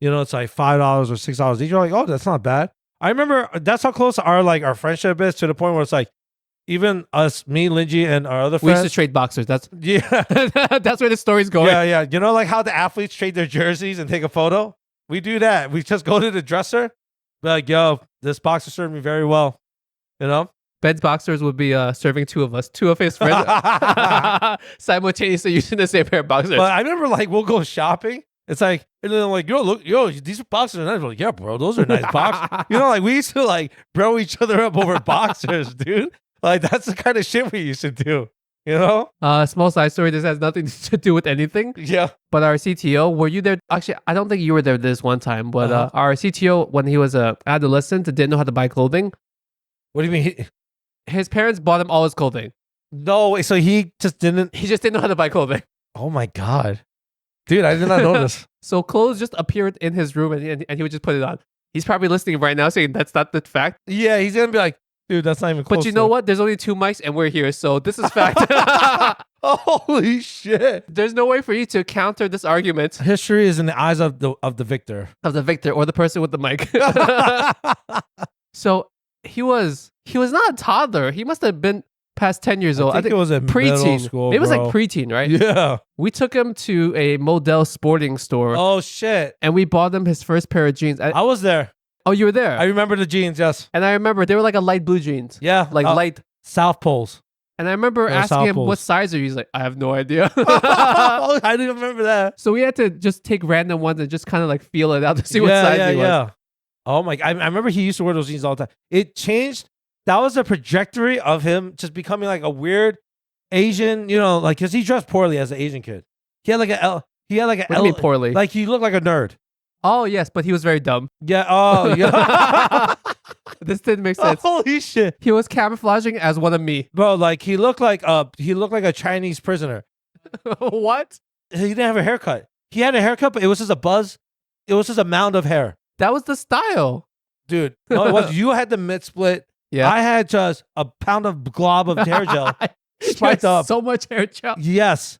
It's like $5 or $6 each. You're like, oh, that's not bad. I remember that's how close our friendship is, to the point where it's like, even us, me, Lingjie, and our other friends. We used to trade boxers. That's where the story's going. Yeah. Like how the athletes trade their jerseys and take a photo? We do that. We just go to the dresser, be like, yo, this boxer served me very well. Ben's boxers would be serving two of his friends, simultaneously using the same pair of boxers. But I remember like we'll go shopping. It's like, and then like, yo, these boxers are nice. We're like, yeah, bro, those are nice boxers. Like we used to like bro each other up over boxers, dude. Like that's the kind of shit we used to do. Small side story. This has nothing to do with anything. Yeah. But our CTO, were you there? Actually, I don't think you were there this one time. But our CTO, when he was an adolescent, didn't know how to buy clothing. What do you mean? His parents bought him all his clothing. No way. So he just didn't know how to buy clothing. Oh my God. Dude, I did not know this. So clothes just appeared in his room and he would just put it on. He's probably listening right now saying that's not the fact. Yeah, he's going to be like, dude, that's not even close. But you know what? There's only 2 mics and we're here. So this is fact. Holy shit. There's no way for you to counter this argument. History is in the eyes of the victor. Of the victor or the person with the mic. So he was not a toddler. He must have been past 10 years old. I think it was a preteen. School, it was like preteen, right? Yeah. We took him to a Model sporting store. Oh, shit. And we bought him his first pair of jeans. I was there. Oh, you were there? I remember the jeans, yes. And I remember they were like a light blue jeans. Yeah. Like light. South Poles. And I remember Those asking him, samples. what size are you? He's like, I have no idea. Oh, I didn't remember that. So we had to just take random ones and just kind of like feel it out to see what size he was. Oh my! I remember he used to wear those jeans all the time. It changed. That was the trajectory of him just becoming like a weird Asian, like because he dressed poorly as an Asian kid. He had like a What do you mean poorly? Like he looked like a nerd. Oh yes, but he was very dumb. Yeah. Oh yeah. This didn't make sense. Holy shit, He was camouflaging as one of me. bro! Like he looked like a Chinese prisoner. What? He didn't have a haircut. He had a haircut, but it was just a buzz. It was just a mound of hair. That was the style. Dude, no, it was. You had the mid split. Yeah. I had just a pound of glob of hair gel spiked up. So much hair gel. Yes.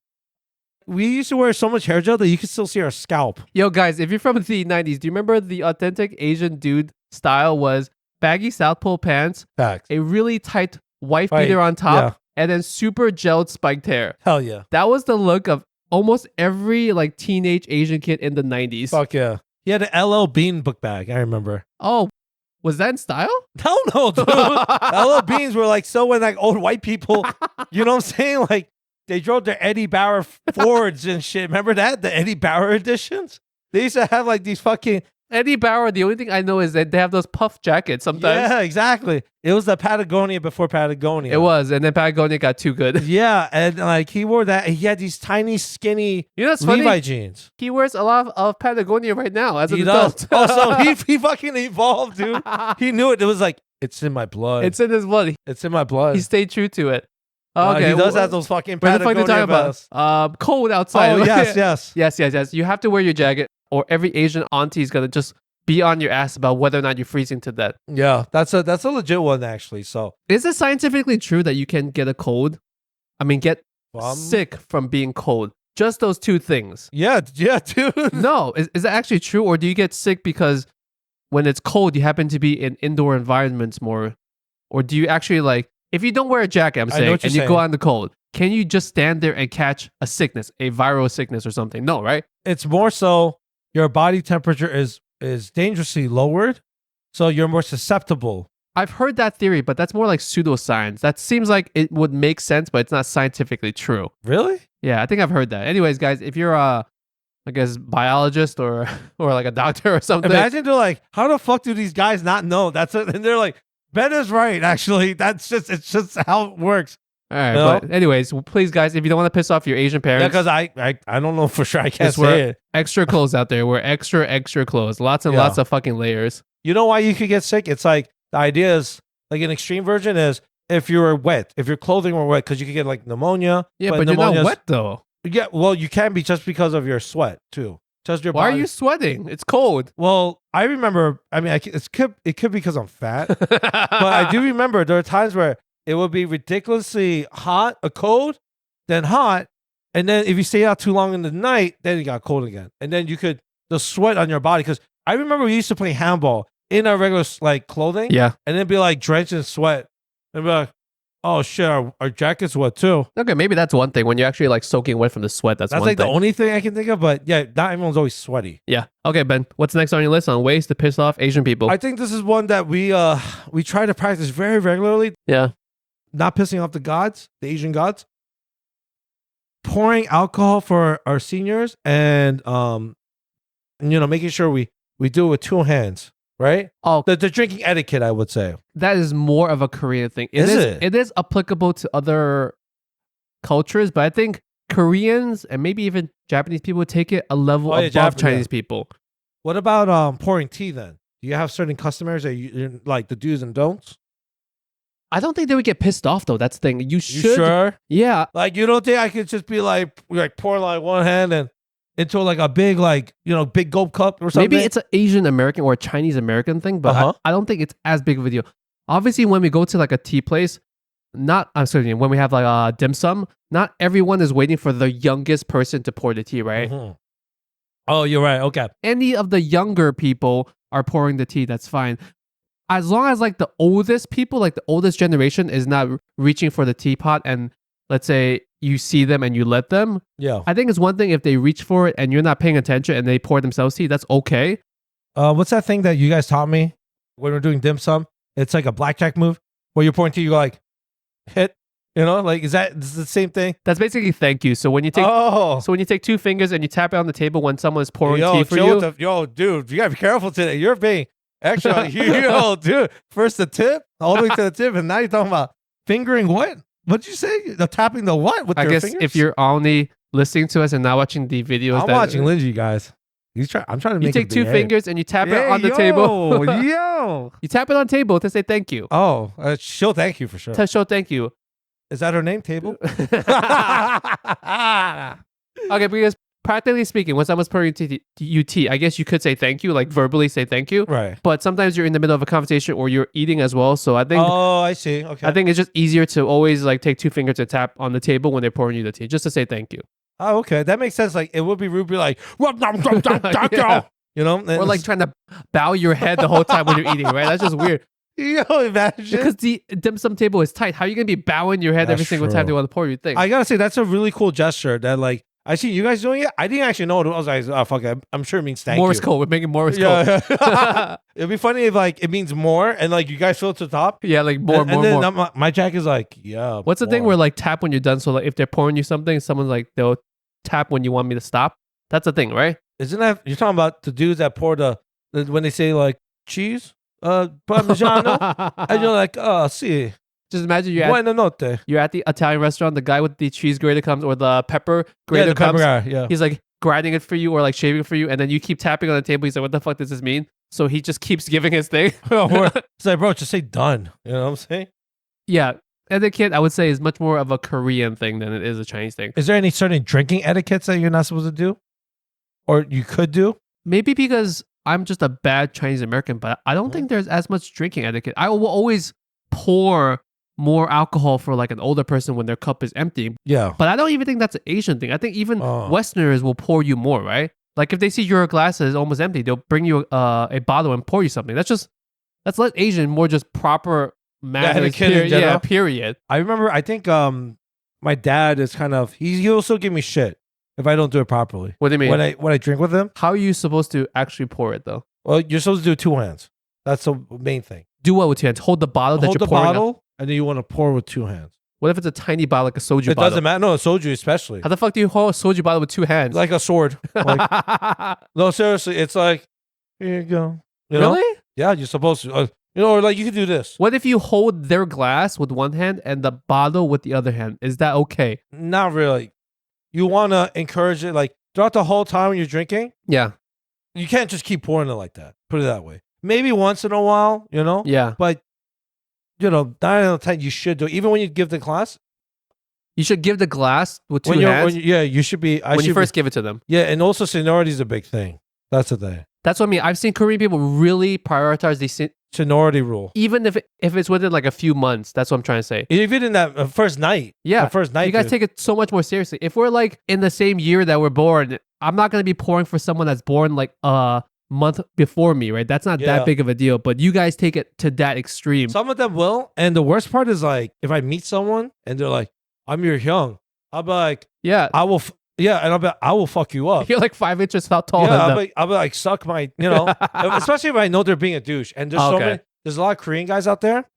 We used to wear so much hair gel that you could still see our scalp. Yo, guys, if you're from the 90s, do you remember the authentic Asian dude style was baggy South Pole pants, Facts. a really tight wife beater on top, and then super gelled spiked hair? Hell yeah. That was the look of almost every like teenage Asian kid in the 90s. Fuck yeah. He had an LL Bean book bag, I remember. Oh, was that in style? Hell no, dude. LL Beans were like so when like old white people, you know what I'm saying? Like they drove their Eddie Bauer Fords and shit. Remember that? The Eddie Bauer editions? They used to have like these fucking Eddie Bauer, the only thing I know is that they have those puff jackets sometimes. Yeah, exactly. It was the Patagonia before Patagonia. It was, and then Patagonia got too good. Yeah, and like he wore that. He had these tiny, skinny What's Levi funny? jeans. He wears a lot of Patagonia right now as an He adult. does. Oh, so he fucking evolved, dude. He knew it. It was like it's in my blood. It's in his blood. It's in my blood. He stayed true to it. Okay, he does have those fucking What the fuck are you Patagonia talking vests. about? Cold outside. Oh yes. yes. You have to wear your jacket, or every Asian auntie is gonna just be on your ass about whether or not you're freezing to death. Yeah, that's a legit one actually. So is it scientifically true that you can get a cold? I mean, get sick from being cold? Just those two things. Yeah, dude. No, is that actually true, or do you get sick because when it's cold, you happen to be in indoor environments more, or do you actually like if you don't wear a jacket? I'm saying, and you go out in the cold. Can you just stand there and catch a sickness, a viral sickness or something? No, right? It's more so your body temperature is dangerously lowered, so you're more susceptible. I've heard that theory, but that's more like pseudoscience. That seems like it would make sense, but it's not scientifically true. Really? Yeah, I think I've heard that. Anyways, guys, if you're a, I guess, biologist or like a doctor or something. Imagine they're like, how the fuck do these guys not know? That's it. And they're like, Ben is right, actually. It's just how it works. All right, but anyways, please, guys, if you don't want to piss off your Asian parents. Yeah, because I don't know for sure. I can't just say wear it. extra clothes out there. Wear extra clothes. Lots and lots of fucking layers. You know why you could get sick? It's like, the idea is, like an extreme version is, if you were wet, if your clothing were wet, because you could get like pneumonia. Yeah, but you're not wet though. Yeah, well, you can be just because of your sweat too. Just your Why body. are you sweating? It's cold. Well, I remember. I mean, it could be because I'm fat, but I do remember there are times where it would be ridiculously hot, cold, then hot, and then if you stay out too long in the night, then it got cold again, and then you could the sweat on your body. Because I remember we used to play handball in our regular like clothing, yeah, and then be like drenched in sweat, and be like, oh shit, our jacket's wet too. Okay, maybe that's one thing when you're actually like soaking wet from the sweat. That's one like thing. The only thing I can think of, but yeah, not everyone's always sweaty. Yeah. Okay, Ben, what's next on your list on ways to piss off Asian people? I think this is one that we try to practice very regularly. Yeah. Not pissing off the gods, the Asian gods. Pouring alcohol for our seniors and making sure we do it with two hands, right? Oh, the drinking etiquette, I would say. That is more of a Korean thing. It is applicable to other cultures, but I think Koreans and maybe even Japanese people take it a level above Chinese people. What about pouring tea then? Do you have certain customers that you like the do's and don'ts? I don't think they would get pissed off though. That's the thing. You should. You sure? Yeah. Like you don't think I could just be like pour like one hand and into like a big big gulp cup or something? Maybe it's an Asian American or a Chinese American thing, but I don't think it's as big of a deal. Obviously, when we go to like a tea place, when we have like a dim sum, not everyone is waiting for the youngest person to pour the tea, right? Mm-hmm. Oh, you're right. Okay. Any of the younger people are pouring the tea, that's fine. As long as like the oldest people, like the oldest generation is not reaching for the teapot and let's say you see them and you let them. Yeah. I think it's one thing if they reach for it and you're not paying attention and they pour themselves tea, that's okay. What's that thing that you guys taught me when we're doing dim sum? It's like a blackjack move where you're pouring tea, you go like hit, You know, like is the same thing? That's basically thank you. So when you take so when you take 2 fingers and you tap it on the table when someone is pouring tea for you. Yo, dude, you gotta be careful today. You're being extra. Yo, dude, first the tip, all the way to the tip, and now you're talking about fingering what? What'd you say? The tapping the what with your fingers? I guess if you're only listening to us and not watching the videos, I'm watching Lingjie, guys. I'm trying to make. You take 2 fingers and you tap it on the table. Yo, you tap it on the table to say thank you. Oh, she'll thank you for sure. To show thank you. Is that her name, Table? Okay, because practically speaking, when someone's pouring you tea, I guess you could say thank you, like verbally say thank you. Right. But sometimes you're in the middle of a conversation or you're eating as well. So I think. Oh, I see. Okay. I think it's just easier to always like take 2 fingers to tap on the table when they're pouring you the tea, just to say thank you. Oh, okay. That makes sense. Like it would be rude, be like, yeah. You know, or like trying to bow your head the whole time when you're eating, right? That's just weird. Yo, imagine. Because the dim sum table is tight. How are you gonna be bowing your head every single time they want to pour you thing? I gotta say that's a really cool gesture. That like I see you guys doing it. I didn't actually know what it was. I was like, oh fuck it. I'm sure it means thank you. Morse code. We're making Morse code. Yeah. It'd be funny if like it means more and like you guys fill it to the top. Yeah, like more. And then my Jack is like, yeah. What's the thing where like tap when you're done? So like if they're pouring you something, someone's like they'll tap when you want me to stop. That's the thing, right? Isn't that you're talking about the dudes that pour the when they say like cheese? Parmigiano, and you're like, oh, see. Just imagine you're at the Italian restaurant. The guy with the cheese grater comes, or the pepper grater comes. Yeah. He's like grinding it for you, or like shaving it for you, and then you keep tapping on the table. He's like, "What the fuck does this mean?" So he just keeps giving his thing. It's like, bro, just say done. You know what I'm saying? Yeah, etiquette, I would say, is much more of a Korean thing than it is a Chinese thing. Is there any certain drinking etiquettes that you're not supposed to do, or you could do? Maybe because I'm just a bad Chinese American, but I don't think there's as much drinking etiquette. I will always pour more alcohol for like an older person when their cup is empty. Yeah. But I don't even think that's an Asian thing. I think even Westerners will pour you more, right? Like if they see your glass is almost empty, they'll bring you a bottle and pour you something. That's less Asian, more just proper manners. Yeah, period. I remember, I think my dad is kind of, he'll also give me shit if I don't do it properly. What do you mean? When I drink with him. How are you supposed to actually pour it though? Well, you're supposed to do 2 hands. That's the main thing. Do what with 2 hands? Hold the bottle that you're pouring. Hold the bottle, and then you want to pour with 2 hands. What if it's a tiny bottle, like a soju bottle? It doesn't matter. No, a soju especially. How the fuck do you hold a soju bottle with 2 hands? Like a sword. Like, no, seriously. It's like, here you go. You know? Really? Yeah, you're supposed to. Or like you could do this. What if you hold their glass with 1 hand and the bottle with the other hand? Is that okay? Not really. You want to encourage it. Like throughout the whole time when you're drinking. Yeah. You can't just keep pouring it like that. Put it that way. Maybe once in a while, you know? Yeah. But, 9 out of 10, you should do it. Even when you give the class. You should give the glass with 2 hands? You should be. When you first give it to them. Yeah, and also seniority is a big thing. That's the thing. That's what I mean. I've seen Korean people really prioritize the seniority rule. Even if it's within like a few months. That's what I'm trying to say. Even in that first night. Yeah. The first night. You guys take it so much more seriously. If we're like in the same year that we're born, I'm not going to be pouring for someone that's born like month before me, right? That's not that big of a deal, but you guys take it to that extreme. Some of them will, and the worst part is like if I meet someone and they're like, "I'm your young," I'll be like, "Yeah, I will." And I'll be, I will fuck you up. You're like 5 inches tall. Yeah, I'll be like, suck my, especially if I know they're being a douche. And there's there's a lot of Korean guys out there.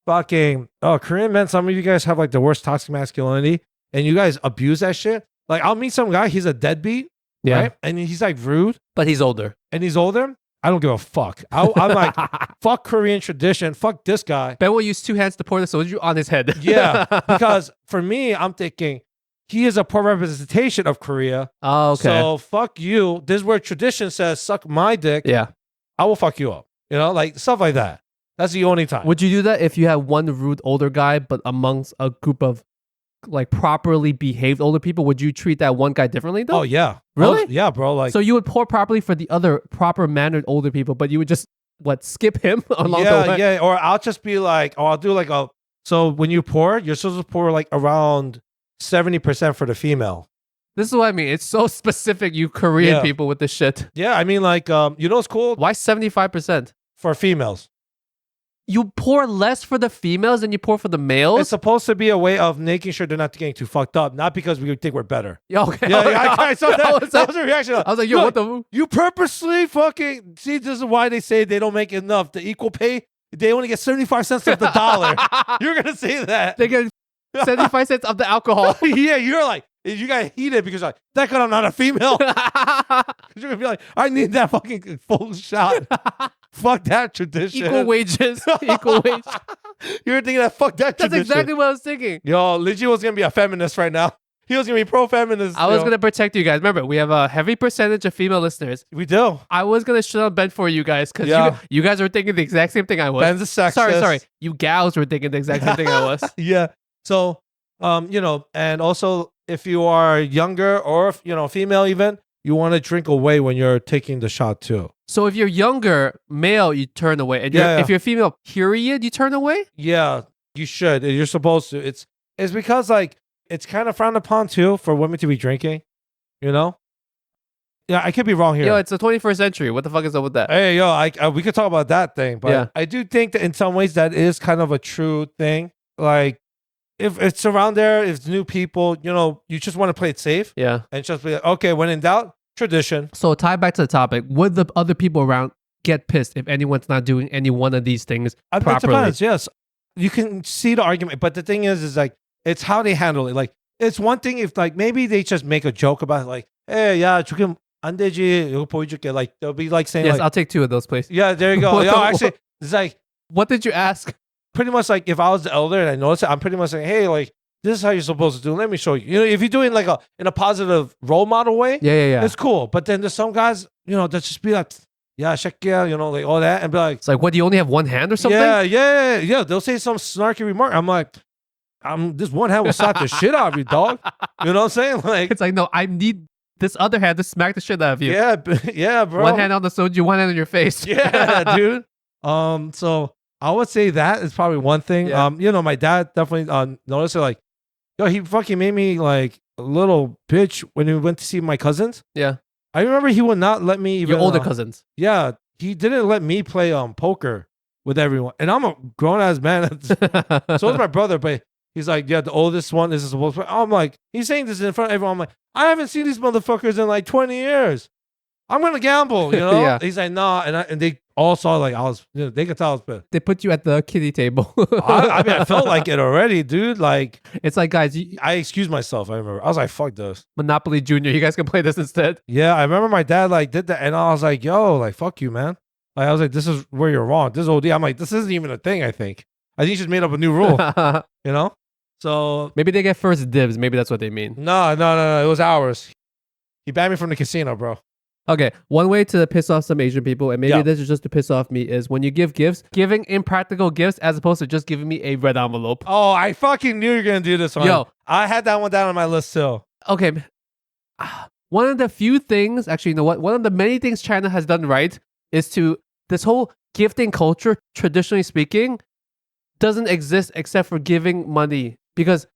Fucking, Korean men. Some of you guys have like the worst toxic masculinity, and you guys abuse that shit. Like I'll meet some guy, he's a deadbeat. Yeah. Right? And he's like rude. But he's older. And he's older. I don't give a fuck. I'm like, fuck Korean tradition. Fuck this guy. Ben will use 2 hands to pour the soju on his head. Yeah. Because for me, I'm thinking he is a poor representation of Korea. Oh, okay. So fuck you. This is where tradition says, suck my dick. Yeah. I will fuck you up. Like stuff like that. That's the only time. Would you do that if you had one rude older guy, but amongst a group of like properly behaved older people? Would you treat that one guy differently though? Oh yeah. Really? Yeah, bro. Like, so you would pour properly for the other proper mannered older people, but you would just skip him along the way? Yeah. Or I'll just be like, I'll do like so when you pour, you're supposed to pour like around 70% for the female. This is what I mean. It's so specific, you Korean people with this shit. Yeah, I mean like what's cool? Why 75%? For females. You pour less for the females than you pour for the males? It's supposed to be a way of making sure they're not getting too fucked up, not because we think we're better. Yeah, okay. Yeah, I saw that. That was a reaction. I was like, yo, what the? You purposely fucking see. This is why they say they don't make enough. The equal pay, they only get 75 cents of the dollar. You're gonna say that they get 75 cents of the alcohol. Yeah, you're like, you got heated because you're like, that I'm not a female. You're gonna be like, I need that fucking full shot. Fuck that tradition. Equal wages. Equal wage. You're thinking that fuck that tradition. That's exactly what I was thinking. Yo, Lingjie was gonna be a feminist right now. He was gonna be pro-feminist. I was gonna protect you guys. Remember, we have a heavy percentage of female listeners. We do. I was gonna shut up Ben for you guys because you guys were thinking the exact same thing I was. Ben's a sexist. Sorry. You gals were thinking the exact same thing I was. Yeah. So, and also if you are younger or female even, you want to drink away when you're taking the shot too. So if you're younger, male, you turn away. And if you're female, period, you turn away? Yeah, you should. You're supposed to. It's because like it's kind of frowned upon too for women to be drinking, Yeah, I could be wrong here. Yo, it's the 21st century. What the fuck is up with that? Hey, we could talk about that thing, but I do think that in some ways that is kind of a true thing. Like, if it's around there, if it's new people, you just want to play it safe. Yeah. And just be like, okay, when in doubt, tradition. So tie back to the topic. Would the other people around get pissed if anyone's not doing any one of these things properly? It depends, yes. You can see the argument, but the thing is like, it's how they handle it. Like, it's one thing if like maybe they just make a joke about it, like, hey, yeah, 조금 안 되지, 이거 보여줄게. Like, they'll be like saying, yes, I'll take 2 of those, please. Yeah, there you go. Actually, it's like, what did you ask? Pretty much like if I was the elder and I noticed it, I'm pretty much saying, hey, like, this is how you're supposed to do it. Let me show you. If you're doing like in a positive role model way, yeah, it's cool. But then there's some guys, that just be like, yeah, shakya, like all that, and be like, it's like, what, do you only have one hand or something? Yeah. They'll say some snarky remark. I'm like, this one hand will slap the shit out of you, dog. You know what I'm saying? Like, it's like, no, I need this other hand to smack the shit out of you. Yeah, bro. One hand on the soju, one hand on your face. Yeah, dude. So I would say that is probably one thing. Yeah. My dad definitely noticed it. Like, yo, he fucking made me like a little bitch when we went to see my cousins. Yeah. I remember he would not let me even. Your older cousins. Yeah, he didn't let me play poker with everyone, and I'm a grown ass man. So is my brother, but he's like, yeah, the oldest one is supposed to play. I'm like, he's saying this in front of everyone. I'm like, I haven't seen these motherfuckers in like 20 years. I'm gonna gamble, Yeah. He's like, nah, and they all saw like I was, they could tell I was pissed. They put you at the kiddie table. I mean, I felt like it already, dude. Like, it's like, guys, I excused myself. I remember I was like, fuck this. Monopoly Junior. You guys can play this instead. Yeah, I remember my dad like did that, and I was like, yo, like, fuck you, man. Like, I was like, this is where you're wrong. This is OD. I'm like, this isn't even a thing. I think he just made up a new rule. So maybe they get first dibs. Maybe that's what they mean. No. It was ours. He banned me from the casino, bro. Okay, one way to piss off some Asian people, and maybe this is just to piss off me, is when you give gifts, giving impractical gifts as opposed to just giving me a red envelope. Oh, I fucking knew you were going to do this one. Yo. I had that one down on my list too. Okay, one of the few things, actually, you know what? One of the many things China has done right is this whole gifting culture, traditionally speaking, doesn't exist except for giving money. Because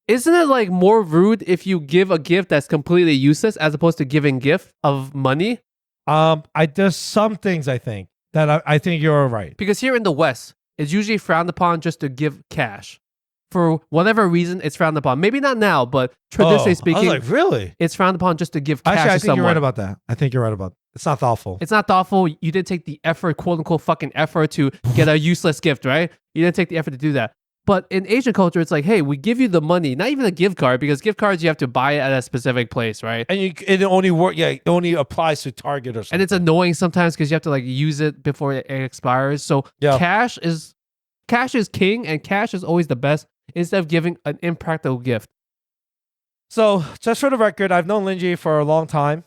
isn't it like more rude if you give a gift that's completely useless as opposed to giving gift of money? There's some things I think that I think you're right. Because here in the West, it's usually frowned upon just to give cash. For whatever reason, it's frowned upon. Maybe not now, but traditionally speaking, I was like, really? It's frowned upon just to give cash to someone. I think you're right about that. I think you're right about that. It's not thoughtful. It's not thoughtful. You didn't take the effort, quote unquote, fucking effort to get a useless gift, right? You didn't take the effort to do that. But in Asian culture, it's like, hey, we give you the money, not even a gift card, because gift cards you have to buy it at a specific place, right? And it only applies to Target or something. And it's annoying sometimes because you have to like use it before it expires. So cash is king, and cash is always the best instead of giving an impractical gift. So just for the record, I've known Lingjie for a long time.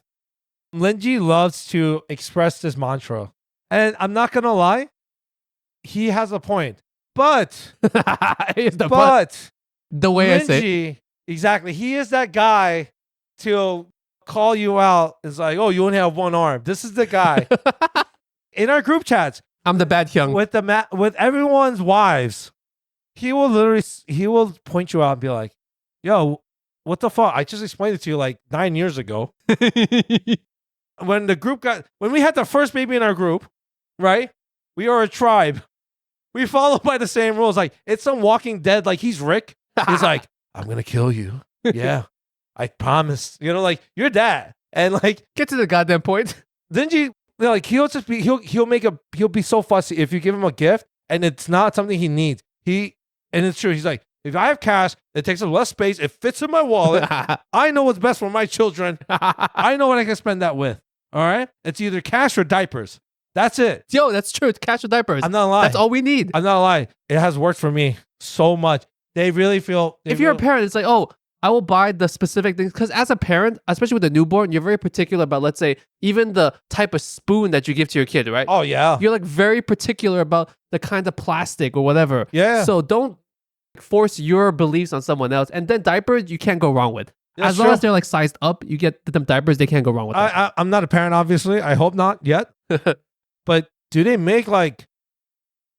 Lingjie loves to express this mantra, and I'm not gonna lie, he has a point. But the way Lingjie, I say, exactly, he is that guy to call you out. It's like, oh, you only have one arm. This is the guy in our group chats. I'm the bad young with with everyone's wives. He will point you out and be like, yo, what the fuck? I just explained it to you like 9 years ago. When we had the first baby in our group, right? We are a tribe. We follow by the same rules. Like, it's some Walking Dead. Like, he's Rick. He's like, I'm gonna kill you. Yeah, I promise. Like, you're that. And like, get to the goddamn point. Lingjie, like, he'll be so fussy if you give him a gift and it's not something he needs. And it's true. He's like, If I have cash, it takes up less space. It fits in my wallet. I know what's best for my children. I know what I can spend that with. All right? It's either cash or diapers. That's it. Yo, that's true. It's cash or diapers. I'm not lying. That's all we need. I'm not lying. It has worked for me so much. They really feel... If you're a parent, it's like, oh, I will buy the specific things. Because as a parent, especially with a newborn, you're very particular about, let's say, even the type of spoon that you give to your kid, right? Oh, yeah. You're like very particular about the kind of plastic or whatever. Yeah. So don't force your beliefs on someone else. And then diapers, you can't go wrong with. That's as long true. as they're like sized up, you get them diapers, they can't go wrong with that. I'm not a parent, obviously. I hope not yet. But do they make like...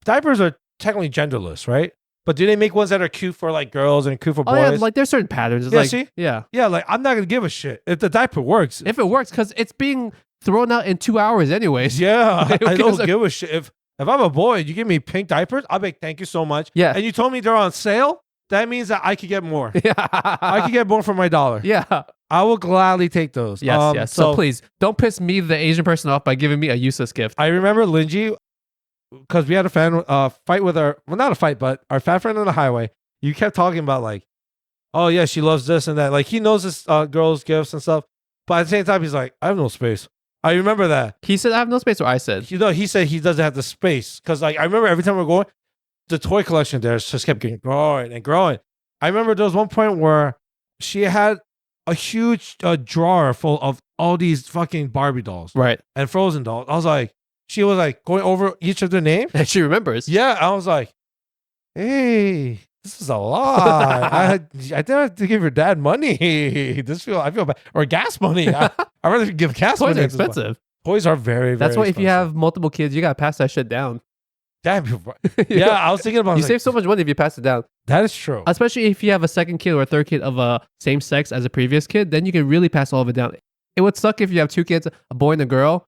Diapers are technically genderless, right? But do they make ones that are cute for like girls and cute for boys? Oh, yeah, like there's certain patterns. It's Yeah, like, see? Yeah. Yeah, like I'm not going to give a shit. If the diaper works... If it works, because it's being thrown out in 2 hours anyways. Yeah, Who I don't gives a- give a shit. If I'm a boy and you give me pink diapers, I'll be like, thank you so much. Yeah. And you told me they're on sale, that means that I could get more. Yeah. I could get more for my $1. Yeah. I will gladly take those. Yes, yes. So please, don't piss me, the Asian person, off by giving me a useless gift. I remember Lingjie, because we had a fan fight with our, well, not a fight, but our fat friend on the highway. You kept talking about like, oh yeah, she loves this and that. Like he knows this girl's gifts and stuff. But at the same time, he's like, I have no space. I remember that. He said, I have no space, or I said? You know, he said he doesn't have the space. Because like, I remember every time we're going, the toy collection there just kept getting growing and growing. I remember there was one point where she had a huge drawer full of all these fucking Barbie dolls. Right. And Frozen dolls. I was like, she was like going over each of their names. And she remembers. Yeah. I was like, hey, this is a lot. I didn't have to give your dad money. I feel bad. Or gas money. I'd rather give gas Toys money. are expensive. Toys are very, very That's why expensive. if you have multiple kids, you got to pass that shit down. Damn. Yeah, I was thinking about You like, save so much money if you pass it down. that is true. Especially if you have a second kid or a third kid of a same sex as a previous kid, then you can really pass all of it down. It would suck if you have two kids, a boy and a girl,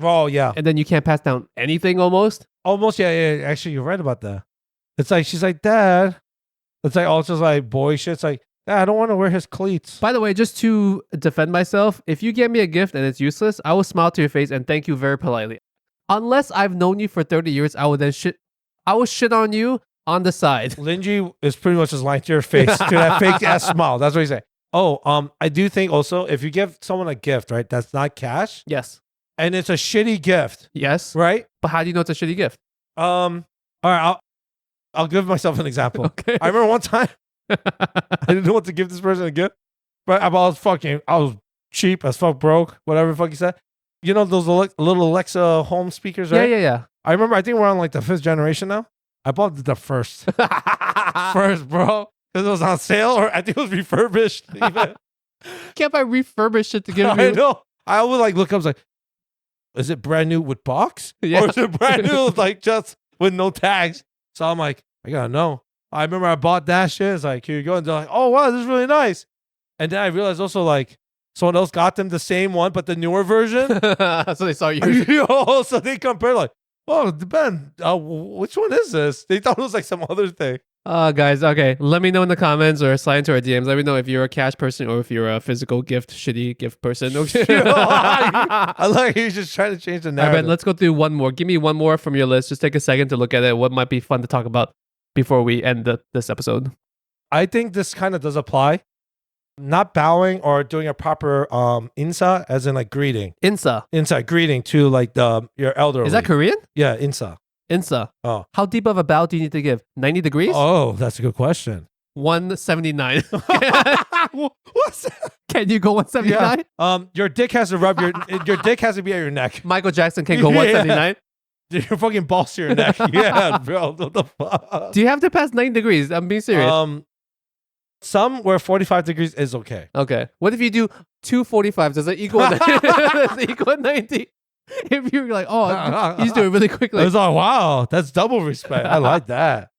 Oh, yeah. and then you can't pass down anything almost. Almost, yeah. Actually, you're right about that. It's like, she's like, Dad. It's like, all just like boy shit. It's like, Dad, I don't want to wear his cleats. By the way, just to defend myself, if you get me a gift and it's useless, I will smile to your face and thank you very politely. Unless I've known you for 30 years, I will shit on you on the side. Lingjie is pretty much just lying to your face, to that fake ass smile. That's what he said. Oh, I do think also if you give someone a gift, right, that's not cash, Yes. and it's a shitty gift, Yes. right? But how do you know it's a shitty gift? All right, I'll give myself an example. Okay. I remember one time I didn't know what to give this person a gift, but I was cheap as fuck, broke, whatever the fuck he said. You know those little Alexa home speakers, right? Yeah. I remember, I think we're on like the 5th generation now. I bought the first, bro, because it was on sale, or I think it was refurbished. Even. Can't buy refurbished shit to give I you. know. I always like look up, I was like, is it brand new with box? Yeah. Or is it brand new like just with no tags? So I'm like, I gotta know. I remember I bought that shit. It's like, here you go. And they're like, oh wow, this is really nice. And then I realized also like someone else got them the same one, but the newer version. So they saw you. Yo, so they compare like, oh, Ben, which one is this? They thought it was like some other thing. Guys, okay. Let me know in the comments or slide into our DMs. Let me know if you're a cash person or if you're a physical gift, shitty gift person. Okay. I like he's just trying to change the All right, narrative. Ben, let's go through one more. Give me one more from your list. Just take a second to look at it. What might be fun to talk about before we end this episode? I think this kind of does apply. Not bowing or doing a proper insa, as in like greeting. Insa. Greeting to like your elderly. Is that Korean? Yeah, insa. Insa. Oh. How deep of a bow do you need to give? 90 degrees? Oh, that's a good question. 179. What's that? Can you go 179? Yeah. Your dick has to rub your dick has to be at your neck. Michael Jackson can go 179. Your fucking balls to your neck. Yeah, bro. What the fuck? Do you have to pass 90 degrees? I'm being serious. Some where 45 degrees is okay. Okay. What if you do 245s? Does it equal 90? Does it equal 90? If you're like, oh, he's doing really quickly. I was like, wow, that's double respect. I like that.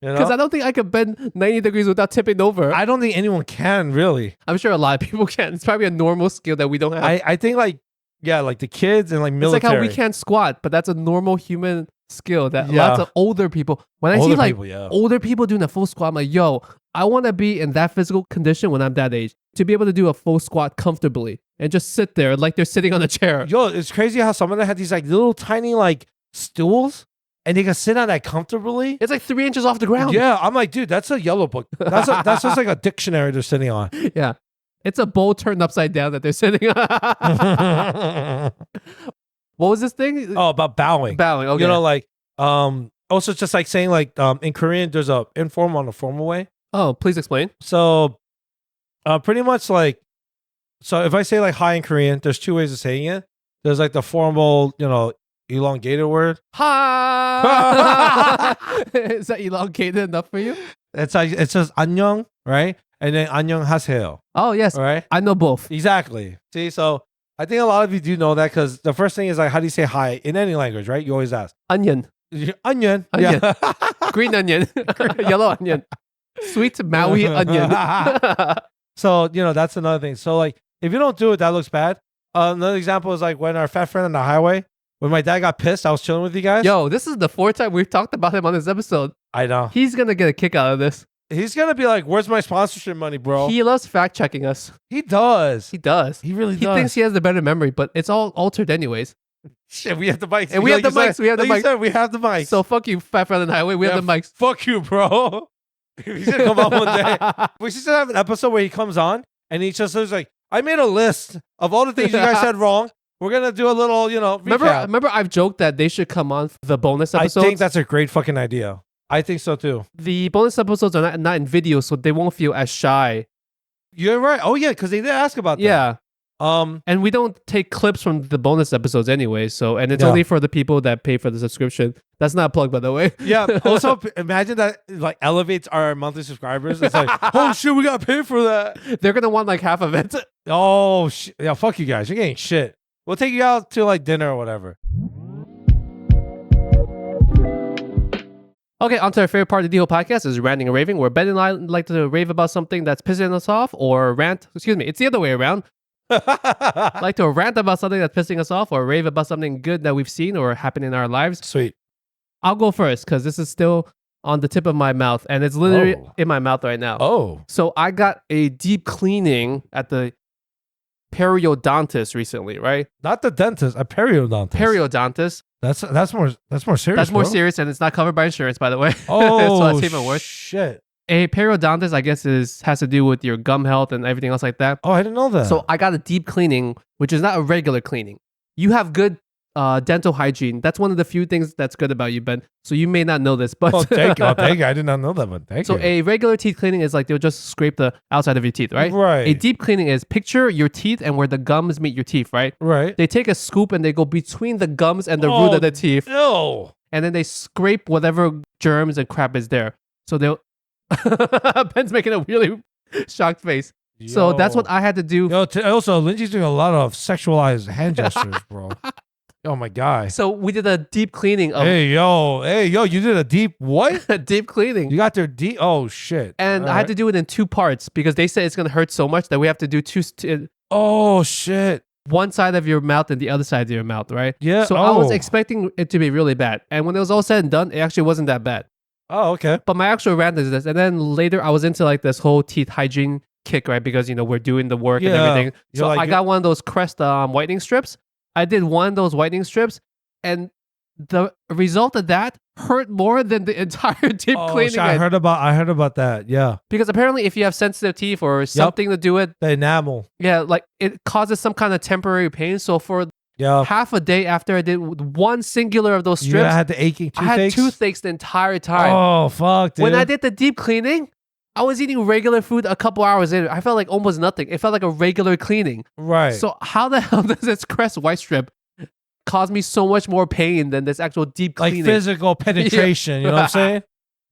You Because know? I don't think I could bend 90 degrees without tipping over. I don't think anyone can really. I'm sure a lot of people can. It's probably a normal skill that we don't have. I think like the kids and like it's military. like how we can't squat, but that's a normal human skill that Yeah. lots of older people. When I see Older like people, yeah. older people doing a full squat, I'm like, yo, I want to be in that physical condition when I'm that age to be able to do a full squat comfortably and just sit there like they're sitting on a chair. Yo, it's crazy how some of them had these like little tiny like stools and they can sit on that comfortably. It's like 3 inches off the ground. Yeah, I'm like, dude, that's a yellow book. That's just like a dictionary they're sitting on. Yeah. It's a bowl turned upside down that they're sitting on. What was this thing? Oh, about bowing. Bowing, okay. You know, like, also just like saying like, in Korean, there's a informal and a formal way. Oh, please explain. So, pretty much like, so if I say like hi in Korean, there's 2 ways of saying it. There's like the formal, you know, elongated word. Hi. Is that elongated enough for you? It's like, it says 안녕, right? And then 안녕하세요. Oh, yes. Right? I know both. Exactly. See, so I think a lot of you do know that because the first thing is like, how do you say hi in any language, right? You always ask. Onion. Onion. Onion. Yeah. Green onion. Yellow onion. Sweet Maui onion. So, you know, that's another thing. So, like, if you don't do it, that looks bad. Another example is like when our fat friend on the highway, when my dad got pissed, I was chilling with you guys. Yo, this is the 4th time we've talked about him on this episode. I know. He's going to get a kick out of this. He's going to be like, where's my sponsorship money, bro? He loves fact checking us. He does. He does. He really He does. thinks he has the better memory, but it's all altered anyways. Shit, we have the mics. And we have the mics. We have the mics. We have the mics. So fuck you, fat friend on the highway. We have the mics. Fuck you, bro. He's going to come on one day. We should have an episode where he comes on and he just says like, I made a list of all the things you guys said wrong. We're going to do a little, you know, recap. Remember I've joked that they should come on the bonus episodes? I think that's a great fucking idea. I think so too. The bonus episodes are not in video, so they won't feel as shy. You're right. Oh yeah, because they did ask about that. Yeah. And we don't take clips from the bonus episodes anyway, and it's only for the people that pay for the subscription. That's not a plug, by the way. Yeah. Also, imagine that like elevates our monthly subscribers. It's like, oh shit, we got to pay for that. They're gonna want like half of it. Oh shit. Yeah, fuck you guys. You're getting shit. We'll take you out to like dinner or whatever. Okay, on to our favorite part of the whole podcast is ranting and raving, where Ben and I like to rave about something that's pissing us off, or rant. Excuse me, it's the other way around. Like to rant about something that's pissing us off, or rave about something good that we've seen or happened in our lives. Sweet. I'll go first because this is still on the tip of my mouth, and it's literally in my mouth right now. Oh. So I got a deep cleaning at the periodontist recently, right? Not the dentist, a periodontist. Periodontist. That's more serious. That's more bro. serious, and it's not covered by insurance, by the way. Oh, so that's even worse. Shit. A periodontist, I guess, has to do with your gum health and everything else like that. Oh, I didn't know that. So I got a deep cleaning, which is not a regular cleaning. You have good dental hygiene. That's one of the few things that's good about you, Ben. So you may not know this, but thank you. I did not know that, but thank you. So a regular teeth cleaning is like they'll just scrape the outside of your teeth, right? Right. A deep cleaning is picture your teeth and where the gums meet your teeth, right? Right. They take a scoop and they go between the gums and the root of the teeth. No. And then they scrape whatever germs and crap is there. So they'll Ben's making a really shocked face. Yo. So that's what I had to do. Yo, also, Lingjie's doing a lot of sexualized hand gestures, bro. Oh my god. So we did a deep cleaning of Hey yo, you did a deep what? A deep cleaning. You got their deep oh shit. And I had to do it in 2 parts because they said it's gonna hurt so much that we have to do 2 oh shit. One side of your mouth and the other side of your mouth, right? Yeah. So I was expecting it to be really bad. And when it was all said and done, it actually wasn't that bad. Oh, okay. But my actual rant is this. And then later I was into like this whole teeth hygiene kick, right? Because we're doing the work and everything. So I got one of those Crest whitening strips. I did one of those whitening strips, and the result of that hurt more than the entire deep cleaning. I heard about that. Yeah, because apparently, if you have sensitive teeth or something to do with the enamel, like it causes some kind of temporary pain. So for half a day after I did one singular of those strips, I had the aching toothaches. I had toothaches the entire time. Oh fuck, dude. When I did the deep cleaning, I was eating regular food a couple hours in. I felt like almost nothing. It felt like a regular cleaning. Right. So how the hell does this Crest white strip cause me so much more pain than this actual deep cleaning? Like physical penetration, you know what I'm saying?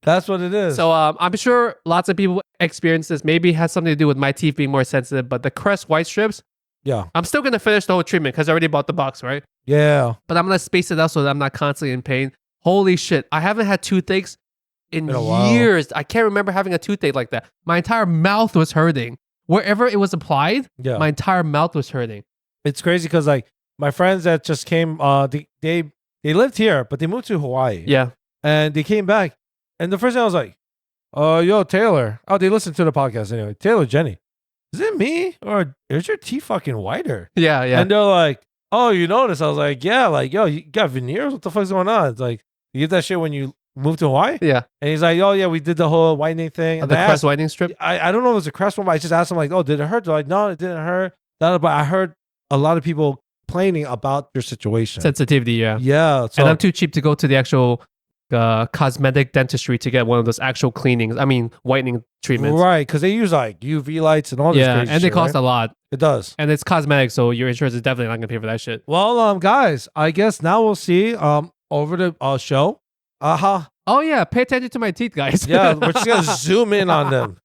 That's what it is. So I'm sure lots of people experience this. Maybe it has something to do with my teeth being more sensitive, but the Crest white strips, I'm still going to finish the whole treatment because I already bought the box, right? Yeah. But I'm going to space it out so that I'm not constantly in pain. Holy shit. I haven't had toothaches in years. I can't remember having a toothache like that. My entire mouth was hurting. Wherever it was applied, my entire mouth was hurting. It's crazy because like my friends that just came, they lived here, but they moved to Hawaii. Yeah. And they came back. And the first thing I was like, yo, Taylor. Oh, they listened to the podcast anyway. Taylor, Jenny, is it me? Or is your teeth fucking whiter? Yeah, yeah. And they're like, oh, you noticed? I was like, yeah, like, yo, you got veneers? What the fuck's going on? It's like, You get that shit when you move to Hawaii? Yeah. And he's like, oh, yeah, we did the whole whitening thing. And The I crest asked, whitening strip. I don't know if it was a crest one, but I just asked him, like, oh, did it hurt? They're like, no, it didn't hurt. But I heard a lot of people complaining about your situation. Sensitivity, yeah. Yeah. So, And I'm too cheap to go to the actual cosmetic dentistry to get one of those actual cleanings. I mean, whitening treatments. right, because they use like UV lights and all this crazy and they shit, cost right? a lot. It does. And it's cosmetic, so your insurance is definitely not going to pay for that shit. Well, guys, I guess now we'll see over the show. Oh, yeah. Pay attention to my teeth, guys. Yeah, we're just going to zoom in on them.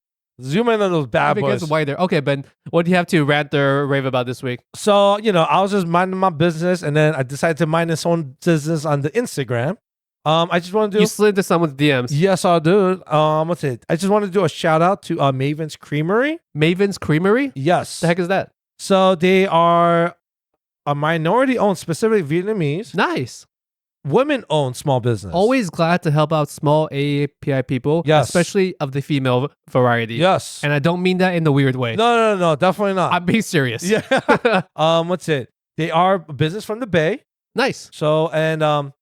Zoom in on those bad It boys. gets whiter. Okay, Ben, what do you have to rant or rave about this week? So, I was just minding my business, and then I decided to mind his own business on the Instagram. I just want to do... You slid into someone's DMs. Yes, I'll do it. What's it? I just want to do a shout out to Maven's Creamery. Maven's Creamery? Yes. The heck is that? So they are a minority-owned, specifically Vietnamese, Nice. women-owned small business. Always glad to help out small AAPI people, Yes. especially of the female variety. Yes. And I don't mean that in the weird way. No, definitely not. I'm being serious. Yeah. What's it? They are a business from the Bay. Nice. So, and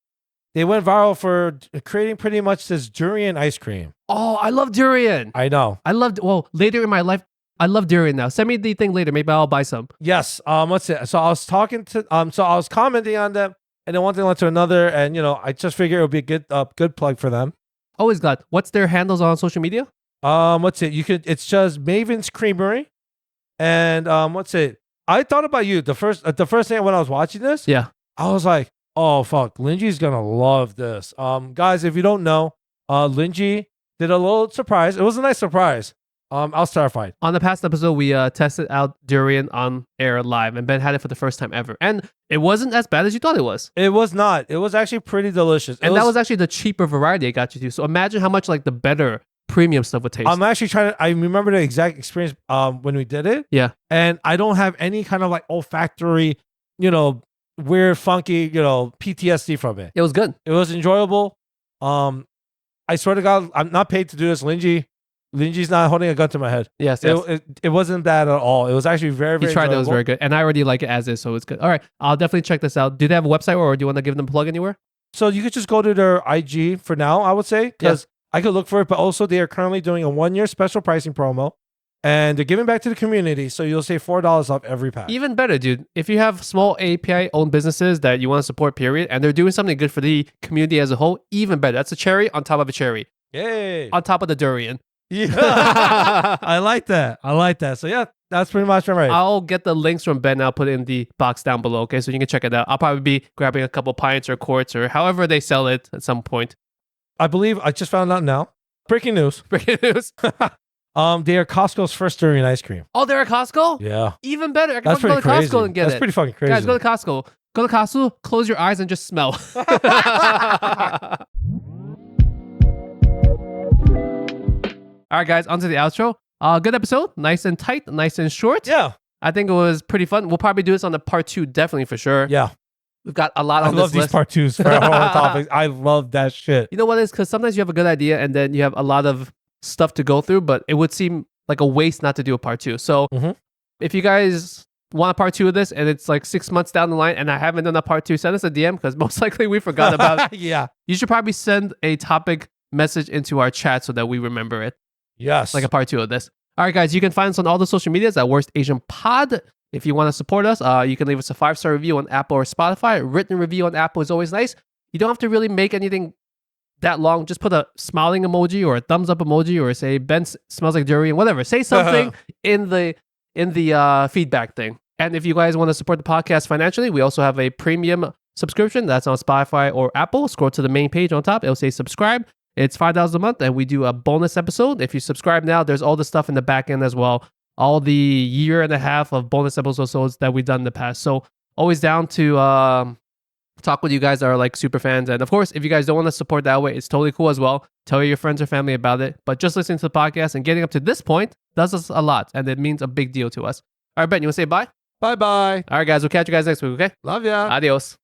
they went viral for creating pretty much this durian ice cream. Oh, I love durian. I know. Later in my life, I love durian now. Send me the thing later. Maybe I'll buy some. Yes. What's it? So I was talking to so I was commenting on them, and then one thing led to another, and I just figured it would be a good plug for them. Always glad. What's their handles on social media? What's it? It's just Maven's Creamery. And what's it? I thought about you the first thing when I was watching this. Yeah. I was like, oh fuck, Lingjie's gonna love this. Guys, if you don't know, Lingjie did a little surprise. It was a nice surprise. I was terrified. On the past episode, we tested out durian on air live, and Ben had it for the first time ever. And it wasn't as bad as you thought it was. It was not. It was actually pretty delicious. That was actually the cheaper variety I got you to. So imagine how much like the better premium stuff would taste. I'm actually I remember the exact experience when we did it. Yeah. And I don't have any kind of like olfactory, weird, funky, PTSD from it. It was good. It was enjoyable. I swear to God, I'm not paid to do this. Lingjie's not holding a gun to my head. Yes. It wasn't bad at all. It was actually very, very He tried enjoyable. it. It was very good. And I already like it as is, so it's good. All right. I'll definitely check this out. Do they have a website, or do you want to give them a plug anywhere? So you could just go to their IG for now, I would say, because I could look for it. But also, they are currently doing a 1-year special pricing promo. And they're giving back to the community, so you'll save $4 off every pack. Even better, dude. If you have small API-owned businesses that you want to support, period, and they're doing something good for the community as a whole, even better. That's a cherry on top of a cherry. Yay. On top of the durian. Yeah. I like that. So yeah, that's pretty much right. I'll get the links from Ben. I'll put it in the box down below, okay? So you can check it out. I'll probably be grabbing a couple pints or quarts or however they sell it at some point. I believe I just found out now. Breaking news. Breaking news. They are Costco's first durian ice cream. Oh, they're at Costco? Yeah. Even better. I can That's go to pretty crazy. Costco and get it. That's pretty fucking crazy. Guys, go to Costco. Go to Costco, close your eyes, and just smell. All right, guys, on to the outro. Good episode. Nice and tight, nice and short. Yeah. I think it was pretty fun. We'll probably do this on the part 2, definitely for sure. Yeah. We've got a lot on I love this these list. part 2s for our topics. I love that shit. You know what it is? Because sometimes you have a good idea and then you have a lot of stuff to go through, but it would seem like a waste not to do a part 2. So if you guys want a part 2 of this and it's like 6 months down the line and I haven't done a part 2, send us a DM because most likely we forgot about it. Yeah. You should probably send a topic message into our chat so that we remember it. Yes. Like a part 2 of this. All right, guys, you can find us on all the social medias at Worst Asian Pod. If you want to support us, you can leave us a 5-star review on Apple or Spotify. A written review on Apple is always nice. You don't have to really make anything that long. Just put a smiling emoji or a thumbs up emoji or say Ben smells like durian, whatever. Say something in the feedback thing. And if you guys want to support the podcast financially, we also have a premium subscription that's on Spotify or Apple. Scroll to the main page on top. It'll say subscribe. It's $5 a month, and we do a bonus episode. If you subscribe now, there's all the stuff in the back end as well. All the 1.5 years of bonus episodes that we've done in the past. So always down to talk with you guys that are like super fans. And of course, if you guys don't want to support that way, it's totally cool as well. Tell your friends or family about it. But just listening to the podcast and getting up to this point does us a lot, and it means a big deal to us. All right, Ben, you want to say bye? Bye-bye. All right, guys, we'll catch you guys next week, okay? Love ya. Adios.